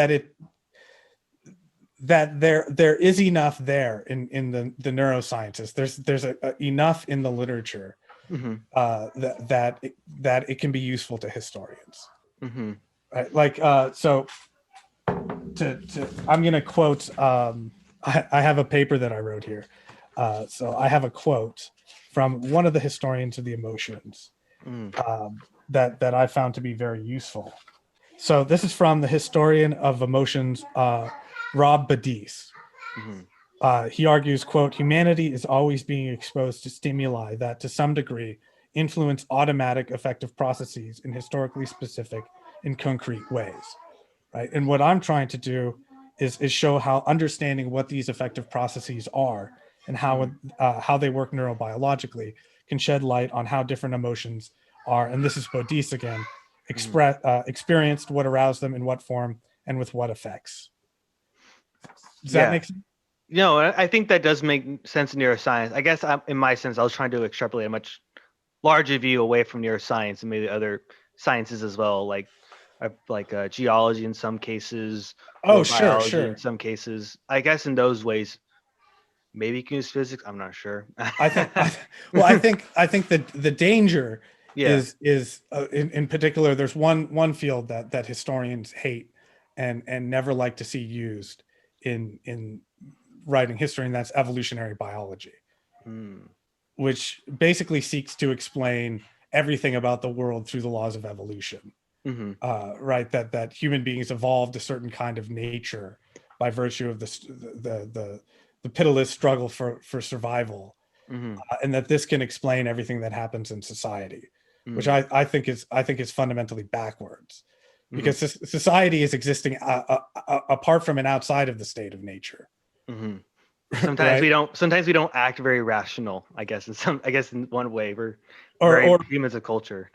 there is enough there in the neurosciences. There's enough in the literature Mm-hmm. that it can be useful to historians. Mm-hmm. Right? Like so to I'm gonna quote. I have a paper that I wrote here. So I have a quote from one of the historians of the emotions that I found to be very useful. So this is from the historian of emotions, Rob Badis. He argues, quote, humanity is always being exposed to stimuli that, to some degree, influence automatic affective processes in historically specific and concrete ways. Right. And what I'm trying to do is show how understanding what these affective processes are and how they work neurobiologically can shed light on how different emotions are. And this is Bodis again, experienced, what aroused them, in what form, and with what effects. Does that make sense? No, I think that does make sense in neuroscience. I guess in my sense, I was trying to extrapolate a much larger view away from neuroscience and maybe other sciences as well, like geology in some cases, Oh, or biology sure. in some cases. I guess in those ways, maybe you can use physics. I'm not sure. I think that the danger is in particular. There's one field that historians hate and never like to see used in writing history, and that's evolutionary biology, which basically seeks to explain everything about the world through the laws of evolution. Right, that human beings evolved a certain kind of nature by virtue of the pitiless struggle for survival, and that this can explain everything that happens in society, which I think is fundamentally backwards, because society is existing apart from and outside of the state of nature. Sometimes right? we don't act very rational. I guess in one way we're very humans of culture.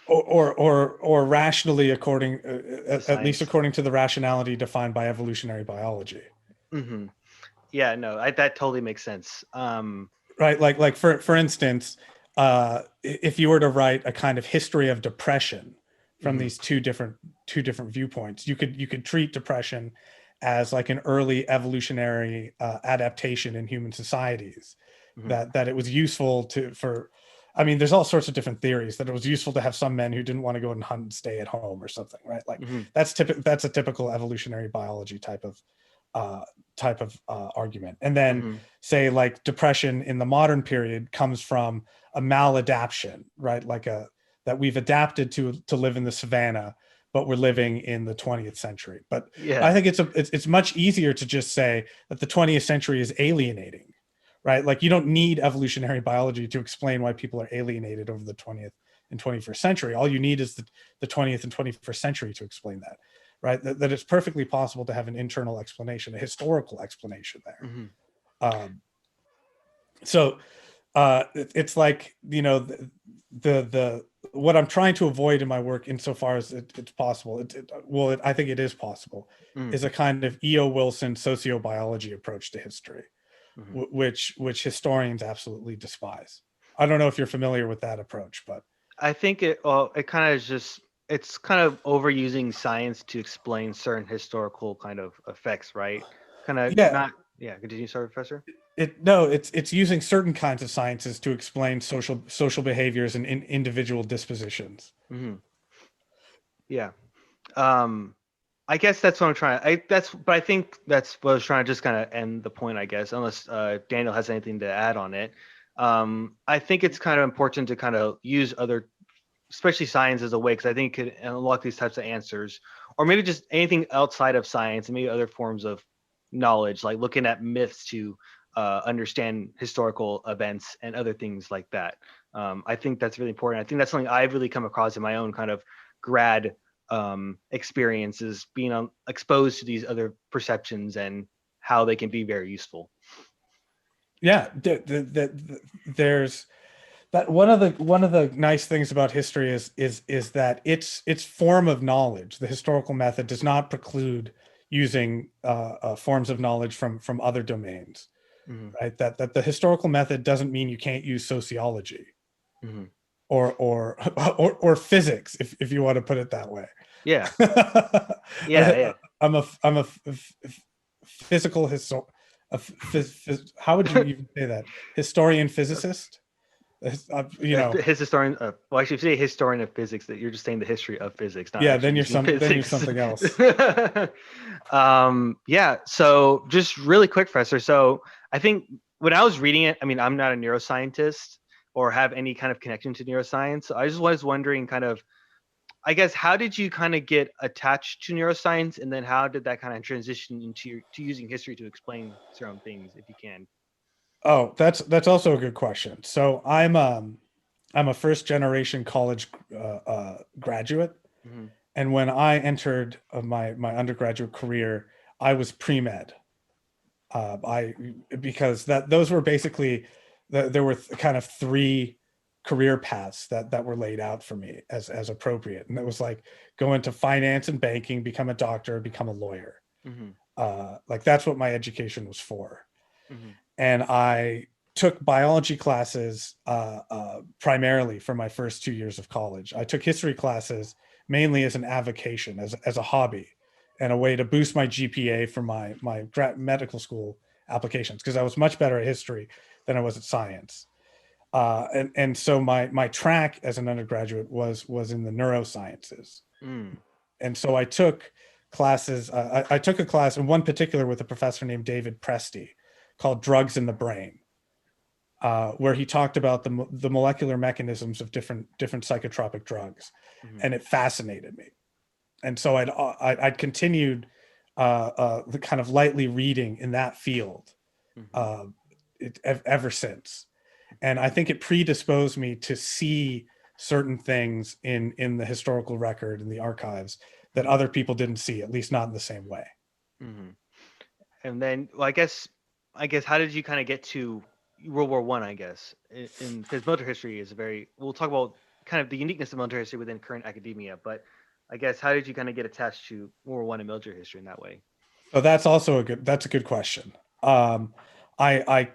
Or rationally, according at least according to the rationality defined by evolutionary biology. Yeah, no, that totally makes sense. Right, like for instance, if you were to write a kind of history of depression from these two different viewpoints, you could treat depression as like an early evolutionary adaptation in human societies, that it was useful for. I mean, there's all sorts of different theories that it was useful to have some men who didn't want to go and hunt and stay at home or something, right? Like that's a typical evolutionary biology type of argument. And then say like depression in the modern period comes from a maladaptation, right? Like that we've adapted to live in the savannah, but we're living in the 20th century. But I think it's much easier to just say that the 20th century is alienating. Right? Like you don't need evolutionary biology to explain why people are alienated over the 20th and 21st century. All you need is the 20th and 21st century to explain that, right? That it's perfectly possible to have an internal explanation, a historical explanation there. So it's like, the what I'm trying to avoid in my work, insofar as it's possible, I think it is possible, is a kind of E.O. Wilson sociobiology approach to history. Mhm. which historians absolutely despise. I don't know if you're familiar with that approach, but I think it kind of just it's kind of overusing science to explain certain historical kind of effects, right? Kind of yeah, not. Yeah, continue, sorry, Professor. it's using certain kinds of sciences to explain social behaviors and individual dispositions. Hmm. Yeah. Um, I guess that's what I'm trying. But I think that's what I was trying to just kind of end the point, I guess, unless Daniel has anything to add on it. I think it's kind of important to kind of use other, especially science, as a way, because I think it could unlock these types of answers, or maybe just anything outside of science and maybe other forms of knowledge, like looking at myths to understand historical events and other things like that. I think that's really important. I think that's something I've really come across in my own kind of grad experiences, being exposed to these other perceptions and how they can be very useful. Yeah, there's that one of the nice things about history is that its form of knowledge, the historical method, does not preclude using forms of knowledge from other domains, Mm-hmm. right? That the historical method doesn't mean you can't use sociology Mm-hmm. or physics, if you want to put it that way. Yeah, yeah, yeah. I'm a physical how would you even say that? Historian physicist? You know, His historian. Well, actually, if you say historian of physics, that you're just saying the history of physics, not yeah, actually using then you're physics. something else. Yeah. So, just really quick, Professor. So, I think when I was reading it, I mean, I'm not a neuroscientist or have any kind of connection to neuroscience. So I just was wondering, kind of, I guess, how did you kind of get attached to neuroscience, and then how did that kind of transition into to using history to explain certain things, if you can? Oh, that's also a good question. So I'm a first generation college graduate, Mm-hmm. and when I entered my undergraduate career, I was pre-med. I because that those were basically there were kind of three career paths that were laid out for me as appropriate, and it was like go into finance and banking, become a doctor, become a lawyer. Mm-hmm. Like that's what my education was for. Mm-hmm. And I took biology classes primarily for my first 2 years of college. I took history classes mainly as an avocation, as a hobby, and a way to boost my GPA for my medical school applications because I was much better at history than I was at science. And so my track as an undergraduate was in the neurosciences, Mm. and so I took classes. I took a class in one particular with a professor named David Presti called Drugs in the Brain, where he talked about the molecular mechanisms of different psychotropic drugs, Mm-hmm. and it fascinated me. And so I'd continued the kind of lightly reading in that field Mm-hmm. uh, ever since, and I think it predisposed me to see certain things in the historical record in the archives that other people didn't see, at least not in the same way. Mm-hmm. And then, well, I guess, how did you kind of get to World War I? I guess, in because military history is a very. We'll talk about kind of the uniqueness of military history within current academia, but I guess how did you kind of get attached to World War I and military history in that way? So that's a good question. Um, I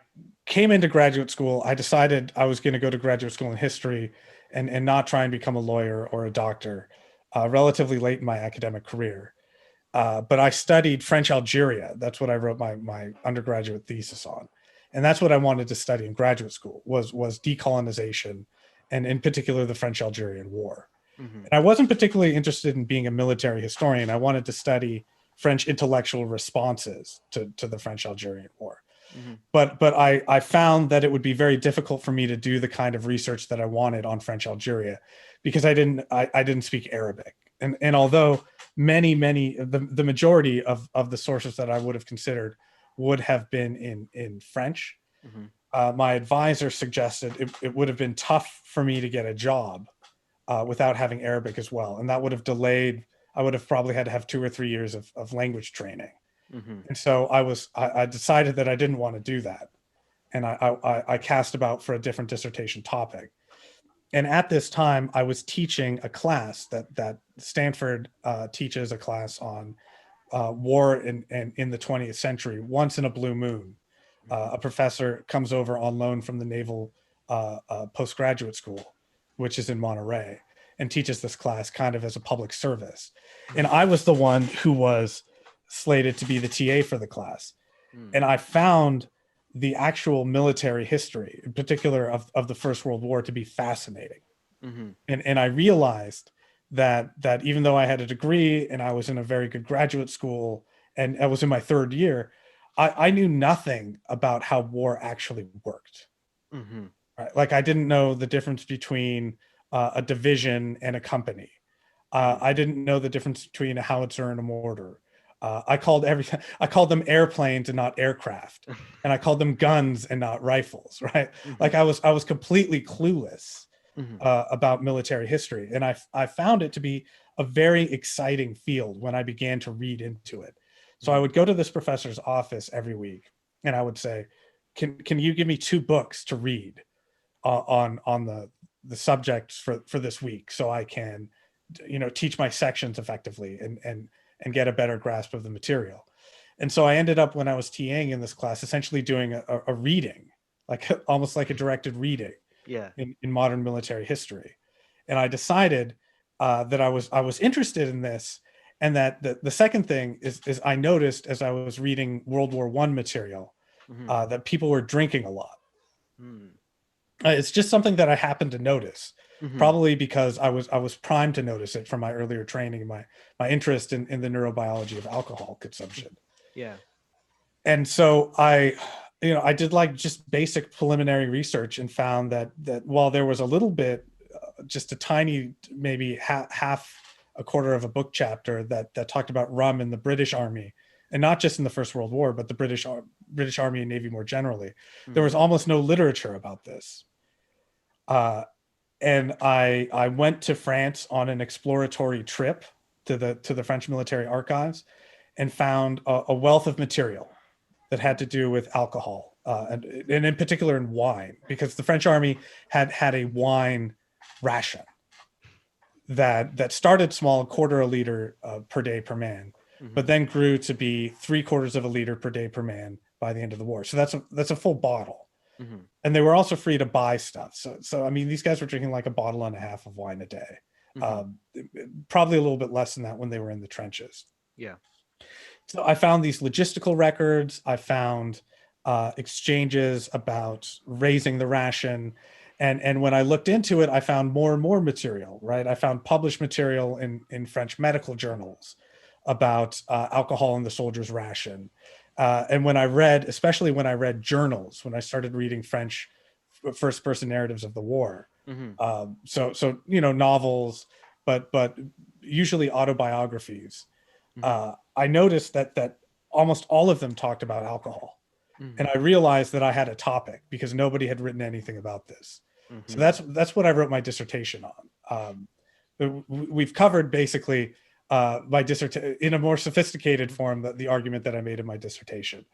came into graduate school. I decided I was going to go to graduate school in history and not try and become a lawyer or a doctor relatively late in my academic career. But I studied French Algeria. That's what I wrote my undergraduate thesis on, and that's what I wanted to study in graduate school was decolonization, and in particular the French Algerian War. Mm-hmm. And I wasn't particularly interested in being a military historian. I wanted to study French intellectual responses to the French Algerian War. Mm-hmm. But I found that it would be very difficult for me to do the kind of research that I wanted on French Algeria because I didn't speak Arabic. And although many the majority of the sources that I would have considered would have been in French, Mm-hmm. my advisor suggested it would have been tough for me to get a job without having Arabic as well, and that would have delayed. I would have probably had to have 2 or 3 years of language training. Mm-hmm. And so I decided that I didn't want to do that. And I cast about for a different dissertation topic. And at this time, I was teaching a class that Stanford teaches a class on war in the 20th century once in a blue moon, a professor comes over on loan from the Naval Postgraduate School, which is in Monterey, and teaches this class kind of as a public service. And I was the one who was slated to be the TA for the class. And I found the actual military history, in particular of the First World War, to be fascinating. And I realized that even though I had a degree and I was in a very good graduate school and I was in my third year, I knew nothing about how war actually worked. Right? Like I didn't know the difference between a division and a company. I didn't know the difference between a howitzer and a mortar. I called them airplanes and not aircraft, and I called them guns and not rifles. Right? Like I was completely clueless about military history, and I found it to be a very exciting field when I began to read into it. So I would go to this professor's office every week, and I would say, "Can you give me 2 books to read on the subjects for this week, so I can, teach my sections effectively and get a better grasp of the material?" And so I ended up, when I was TAing in this class, essentially doing a reading, like almost like a directed reading in modern military history. And I decided that I was interested in this. And that the second thing is I noticed as I was reading World War I material that people were drinking a lot. It's just something that I happened to notice, probably because I was primed to notice it from my earlier training, my interest in the neurobiology of alcohol consumption. Yeah. And so I did like just basic preliminary research and found that while there was a little bit, just a tiny, maybe half a quarter of a book chapter that talked about rum in the British Army, and not just in the First World War, but the British Army and Navy more generally. There was almost no literature about this. And I went to France on an exploratory trip to the French military archives and found a wealth of material that had to do with alcohol, and in particular in wine, because the French Army had a wine ration that started small, 1/4 liter per day per man, but then grew to be 3/4 liter per day per man by the end of the war. So that's a full bottle. And they were also free to buy stuff. So I mean, these guys were drinking like a bottle and a half of wine a day. Probably a little bit less than that when they were in the trenches. Yeah. So I found these logistical records. I found exchanges about raising the ration. And when I looked into it, I found more and more material, right? I found published material in French medical journals about alcohol in the soldier's ration. And especially when I read journals, when I started reading French first-person narratives of the war, so novels, but usually autobiographies, I noticed that almost all of them talked about alcohol, and I realized that I had a topic because nobody had written anything about this. So that's what I wrote my dissertation on. We've covered basically my dissertation in a more sophisticated form, the argument that I made in my dissertation.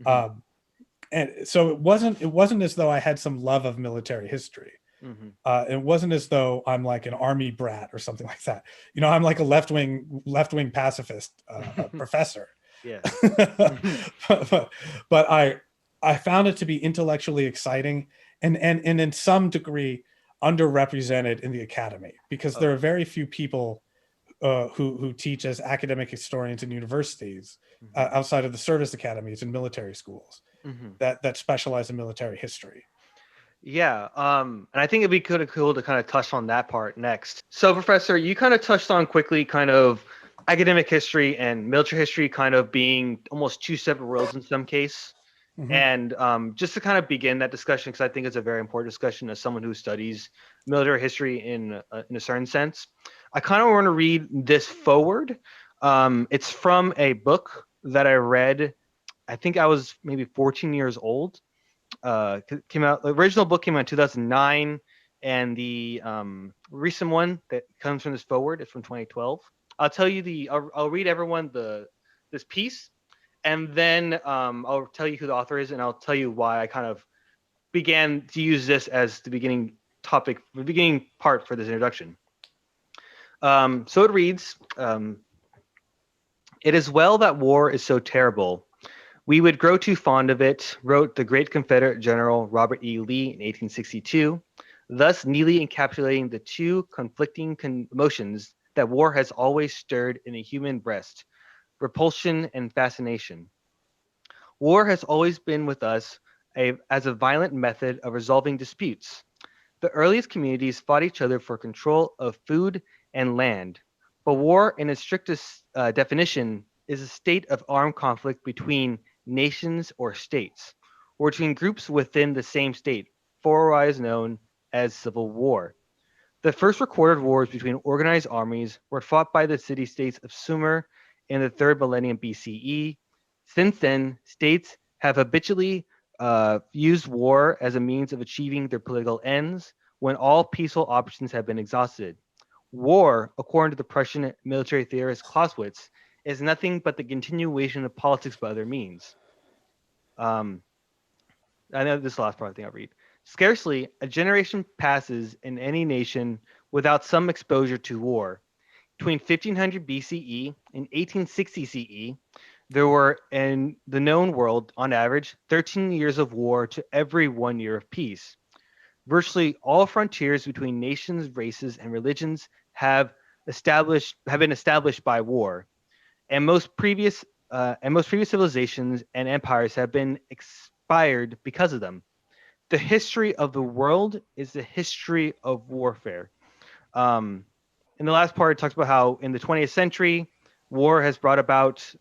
And so it wasn't as though I had some love of military history. It wasn't as though I'm like an army brat or something like that. I'm like a left-wing pacifist professor. Yeah. but I found it to be intellectually exciting and in some degree underrepresented in the academy, because there are very few people who teach as academic historians in universities outside of the service academies and military schools that specialize in military history. Yeah, and I think it'd be cool to kind of touch on that part next. So, Professor, you kind of touched on quickly kind of academic history and military history kind of being almost 2 separate worlds in some case. And just to kind of begin that discussion, because I think it's a very important discussion as someone who studies military history in a certain sense, I kind of want to read this forward. It's from a book that I read. I think I was maybe 14 years old. Came out. The original book came out in 2009, and the recent one that comes from this forward is from 2012. I'll read everyone this piece, and then I'll tell you who the author is, and I'll tell you why I kind of began to use this as the beginning part for this introduction. So it reads, "It is well that war is so terrible. We would grow too fond of it, wrote the great Confederate General Robert E. Lee in 1862, thus neatly encapsulating the two conflicting emotions that war has always stirred in a human breast: repulsion and fascination. War has always been with us as a violent method of resolving disputes. The earliest communities fought each other for control of food and land, but war, in its strictest definition, is a state of armed conflict between nations or states, or between groups within the same state, otherwise known as civil war. The first recorded wars between organized armies were fought by the city-states of Sumer in the 3rd millennium BCE. Since then, states have habitually used war as a means of achieving their political ends when all peaceful options have been exhausted. War, according to the Prussian military theorist Clausewitz, is nothing but the continuation of politics by other means. Um, I know this is the last part I think I'll read. Scarcely a generation passes in any nation without some exposure to war. Between 1500 BCE and 1860 CE, there were in the known world, on average, 13 years of war to every 1 year of peace. Virtually all frontiers between nations, races, and religions have been established by war, and most previous civilizations and empires have been expired because of them. The history of the world is the history of warfare. Um, in the last part, it talks about how in the 20th century, war has brought about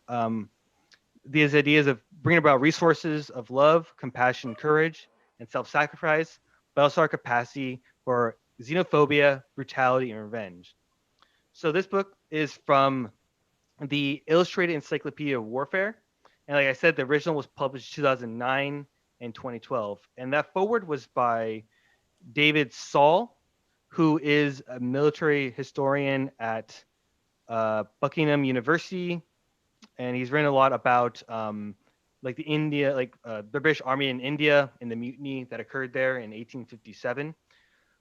these ideas of bringing about resources of love, compassion, courage, and self-sacrifice, but also our capacity for xenophobia, brutality, and revenge. So this book is from the Illustrated Encyclopedia of Warfare. And like I said, the original was published 2009 and 2012. And that forward was by David Saul, who is a military historian at Buckingham University. And he's written a lot about like the British Army in India and the mutiny that occurred there in 1857.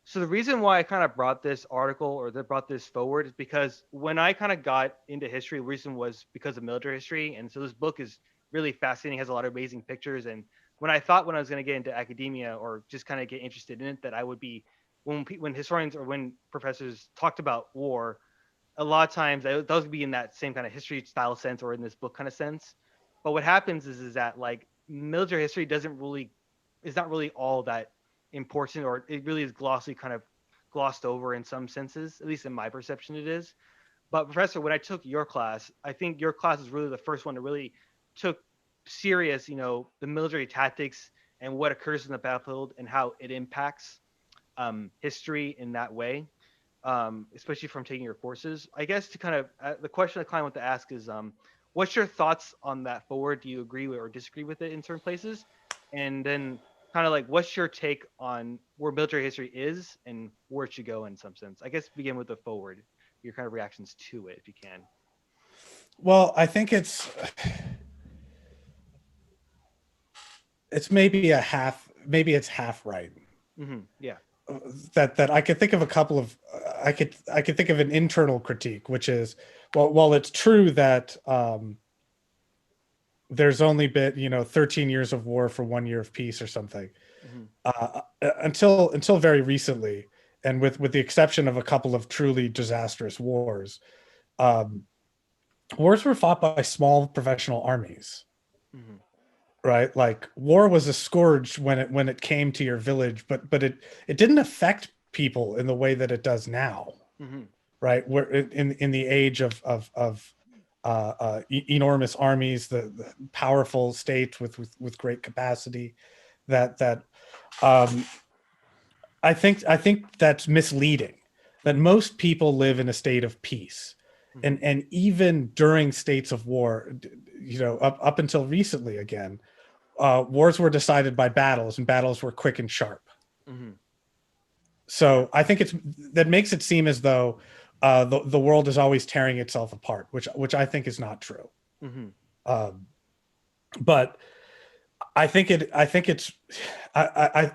So the reason why I kind of brought this article or that brought this forward is because when I kind of got into history, the reason was because of military history. And so this book is really fascinating, has a lot of amazing pictures. And when I was going to get into academia or just kind of get interested in it, that I would be when historians or when professors talked about war, a lot of times those would be in that same kind of history style sense or in this book kind of sense. But what happens is that like military history is not really all that important, or it really is kind of glossed over in some senses, at least in my perception it is. But Professor, when I took your class, I think your class is really the first one to really took serious, the military tactics and what occurs in the battlefield and how it impacts history in that way, especially from taking your courses. I guess to kind of the question the client want to ask is, what's your thoughts on that forward? Do you agree with or disagree with it in certain places? And then kind of like, what's your take on where military history is and where it should go in some sense? I guess begin with the forward, your kind of reactions to it, if you can. Well, I think it's maybe it's half right. Mm-hmm. Yeah. That I could think of a couple of I could think of an internal critique, which is, well, while it's true that there's only been 13 years of war for 1 year of peace or something, until very recently, and with the exception of a couple of truly disastrous wars, wars were fought by small professional armies. Mm-hmm. Right, like war was a scourge when it came to your village, but it didn't affect people in the way that it does now. Mm-hmm. Right, we're in the age of enormous armies, the powerful states with great capacity, that I think that's misleading. That most people live in a state of peace, and even during states of war, up until recently, again, wars were decided by battles, and battles were quick and sharp. Mm-hmm. So I think that makes it seem as though the world is always tearing itself apart, which I think is not true. Mm-hmm. But I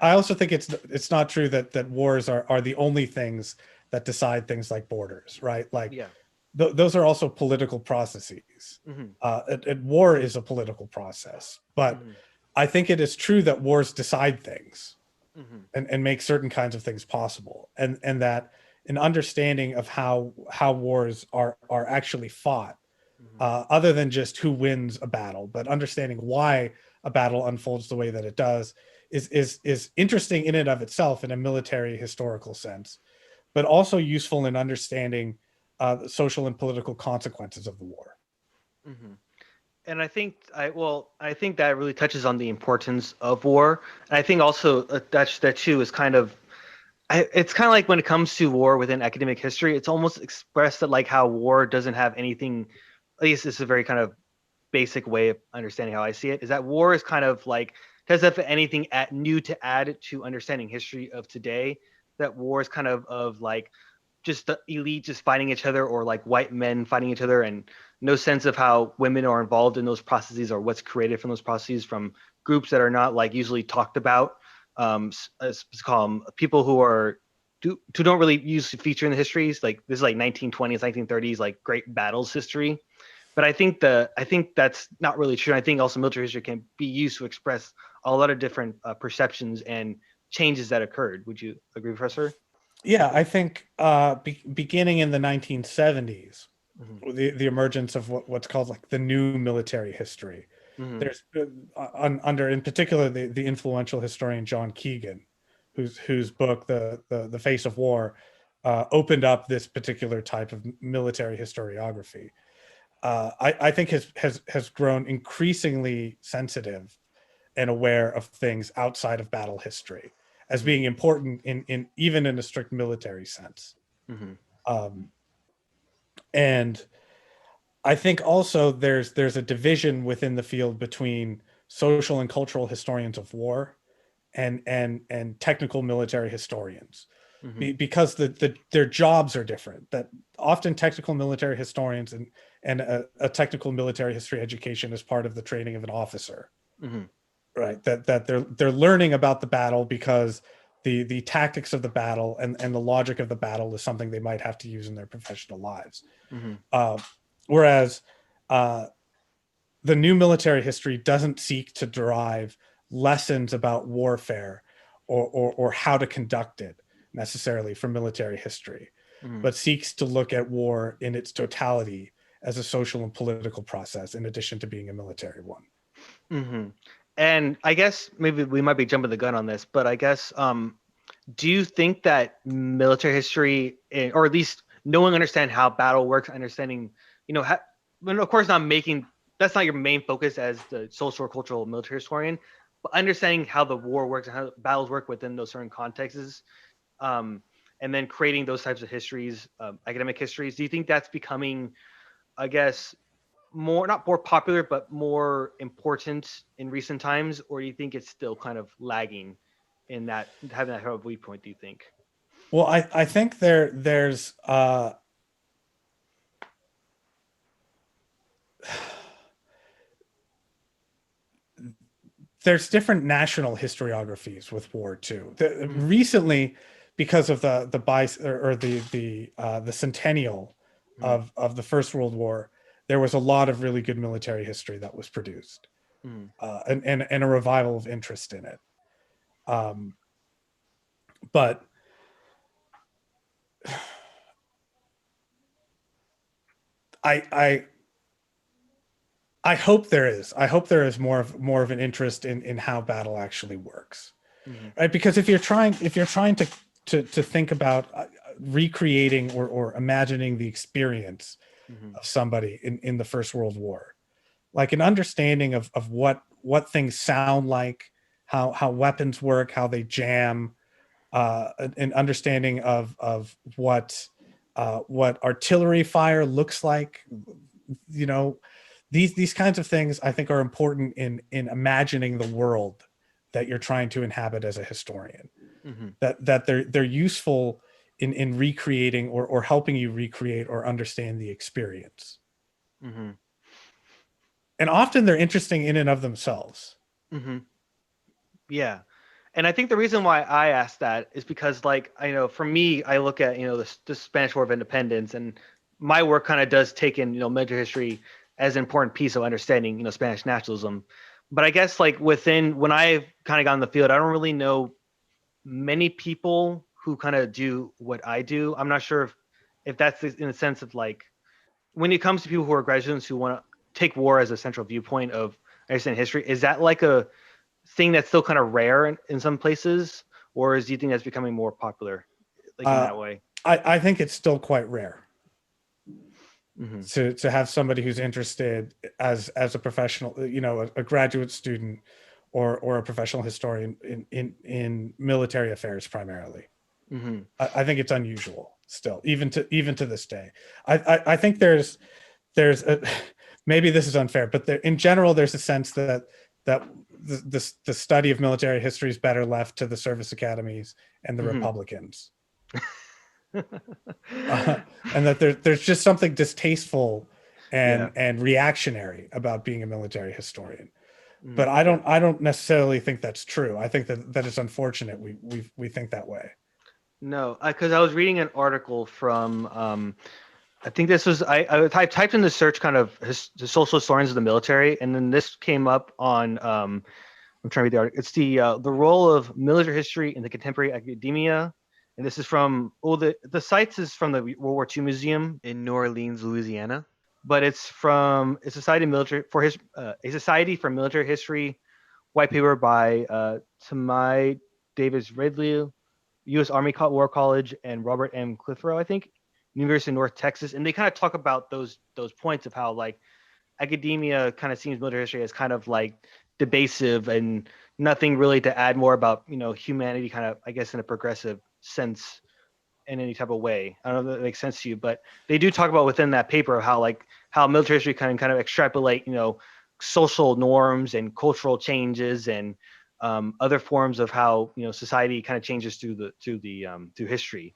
also think it's not true that wars are the only things that decide things like borders, right? Like, yeah. those are also political processes. Mm-hmm. War is a political process, but Mm-hmm. I think it is true that wars decide things Mm-hmm. and make certain kinds of things possible, and that an understanding of how wars are actually fought, other than just who wins a battle, but understanding why a battle unfolds the way that it does is interesting in and of itself in a military historical sense, but also useful in understanding the social and political consequences of the war. Mm-hmm. And I think that really touches on the importance of war. And I think also that too is kind of it's kind of like when it comes to war within academic history, it's almost expressed that like how war doesn't have anything. At least this is a very kind of basic way of understanding how I see it. Is that war is kind of like doesn't have anything new to add to understanding history of today. That war is kind of like just the elite just fighting each other or like white men fighting each other and no sense of how women are involved in those processes or what's created from those processes from groups that are not like usually talked about. Let's call them people who are who don't really usually feature in the histories. Like this is like 1920s, 1930s, like great battles history. But I think that's not really true. I think also military history can be used to express a lot of different perceptions and changes that occurred. Would you agree, Professor? Yeah, I think beginning in the 1970s, Mm-hmm. the emergence of what's called like the new military history. Mm-hmm. There's under in particular the influential historian John Keegan, whose book the Face of War opened up this particular type of military historiography. I think has grown increasingly sensitive and aware of things outside of battle history as Mm-hmm. being important in even in a strict military sense. Mm-hmm. Um, and I think also there's a division within the field between social and cultural historians of war and technical military historians, Mm-hmm. because their jobs are different. That often technical military historians and a technical military history education is part of the training of an officer, Mm-hmm. right? That they're learning about the battle because the tactics of the battle and the logic of the battle is something they might have to use in their professional lives. Mm-hmm. Uh, whereas uh, the new military history doesn't seek to derive lessons about warfare or how to conduct it necessarily from military history, Mm-hmm. but seeks to look at war in its totality as a social and political process in addition to being a military one. Mm-hmm. And I guess maybe we might be jumping the gun on this, but I guess do you think that military history, or at least knowing, understand how battle works, understanding, well, of course, not making that's not your main focus as the social or cultural military historian, but understanding how the war works and how battles work within those certain contexts, um, and then creating those types of histories, academic histories. Do you think that's becoming, I guess, more not more popular but more important in recent times, or do you think it's still kind of lagging in that having that kind of viewpoint? Do you think? Well, I think there's different national historiographies with war too. Mm-hmm. Recently, because of the centennial of the First World War, there was a lot of really good military history that was produced, Mm-hmm. and a revival of interest in it. Um, but I, I I hope there is. I hope there is more of an interest in how battle actually works, Mm-hmm. right? Because if you're trying to think about recreating or imagining the experience Mm-hmm. of somebody in the First World War, like an understanding of what things sound like, how weapons work, how they jam, an understanding of what artillery fire looks like, you know, these kinds of things I think are important in imagining the world that you're trying to inhabit as a historian. Mm-hmm. That they're useful in recreating or helping you recreate or understand the experience. Mm-hmm. And often they're interesting in and of themselves. Mm-hmm. Yeah. And I think the reason why I asked that is because, like, I know for me, I look at, the Spanish War of Independence, and my work kind of does take in, military history as an important piece of understanding, Spanish nationalism. But I guess like when I've kind of gotten in the field, I don't really know many people who kind of do what I do. I'm not sure if that's in the sense of like, when it comes to people who are graduates who want to take war as a central viewpoint of understanding history, is that like a thing that's still kind of rare in some places, or do you think that's becoming more popular, like in that way? I think it's still quite rare to have somebody who's interested as a professional, a graduate student or a professional historian in military affairs primarily. I think it's unusual still, even to this day. I think there's maybe this is unfair, but in general, there's a sense that the study of military history is better left to the service academies and the Republicans. And that there's just something distasteful and reactionary about being a military historian. But I don't necessarily think that's true. I think that it's unfortunate we think that way. No, because I was reading an article from I think this was I typed in the search kind of the social historians of the military, and then this came up on I'm trying to read the article. It's the role of military history in the contemporary academia, and this is from the sites is from the World War II Museum in New Orleans, Louisiana, but it's from a Society for Military History white paper by Tamai Davis Ridley, U.S. Army War College, and Robert M. Clitheroe, I think, University of North Texas, and they kind of talk about those points of how like academia kind of seems military history as kind of like debasive and nothing really to add more about humanity, kind of I guess in a progressive sense in any type of way. I don't know if that makes sense to you, but they do talk about within that paper how military history kind of extrapolate social norms and cultural changes and other forms of how society kind of changes through history.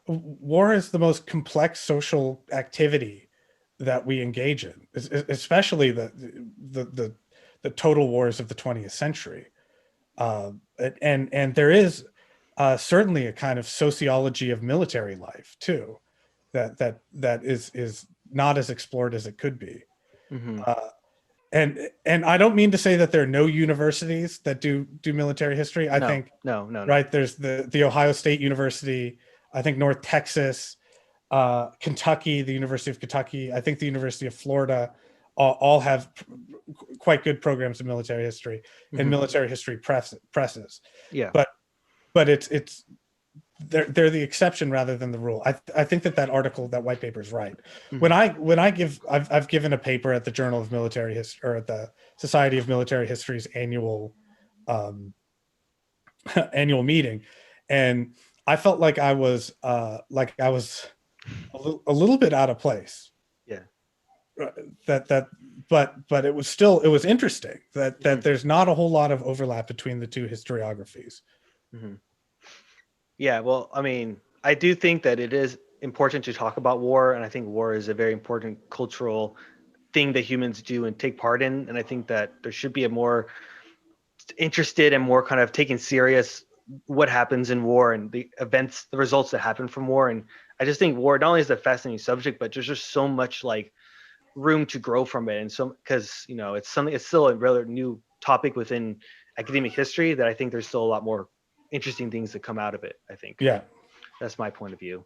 War is the most complex social activity that we engage in, especially the total wars of the 20th century. And there is certainly a kind of sociology of military life too, that is not as explored as it could be. And I don't mean to say that there are no universities that do military history. I think no. Right, there's the Ohio State University, I think North Texas, Kentucky, the University of Kentucky, I think the University of Florida, all have quite good programs of military history and military history presses. Yeah, but it's they're the exception rather than the rule. I think that article, that white paper, is right. I've given a paper at the Journal of Military History, or at the Society of Military History's annual meeting, and I felt like I was a little bit out of place. Yeah. But it was interesting that there's not a whole lot of overlap between the two historiographies. Yeah, well, I mean, I do think that it is important to talk about war, and I think war is a very important cultural thing that humans do and take part in, and I think that there should be a more interested and more kind of taken serious what happens in war and the events, the results that happen from war. And I just think war not only is a fascinating subject, but there's just so much like room to grow from it, and so because it's still a rather new topic within academic history that I think there's still a lot more interesting things that come out of it. I think that's my point of view.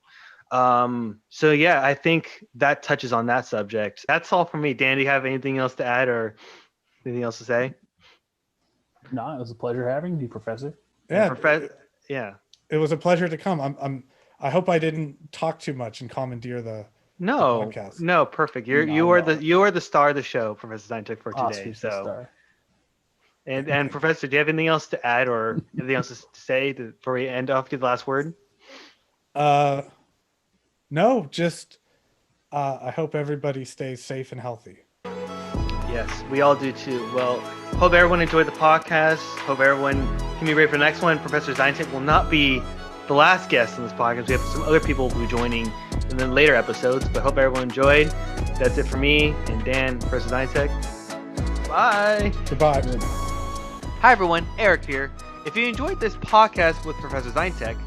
So yeah, I think that touches on that subject. That's all for me. Dan, do you have anything else to add or anything else to say? No, it was a pleasure having you, Professor. Yeah, it was a pleasure to come. I hope I didn't talk too much and commandeer the podcast. No, perfect. You are the star of the show, Professor Zeintek, for today. So, and Professor, do you have anything else to add or anything else to say before we end off? Give the last word. No, just I hope everybody stays safe and healthy. Yes, we all do too. Well, hope everyone enjoyed the podcast. Hope everyone can be ready for the next one. Professor Zeintek will not be the last guest in this podcast. We have some other people who will be joining in the later episodes, but hope everyone enjoyed. That's it for me and Dan, Professor Zeintek. Bye. Goodbye. Hi everyone, Eric here. If you enjoyed this podcast with Professor Zeintek,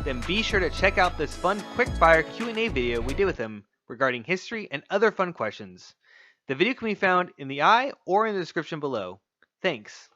then be sure to check out this fun quick-fire Q&A video we did with him regarding history and other fun questions. The video can be found in the eye or in the description below. Thanks.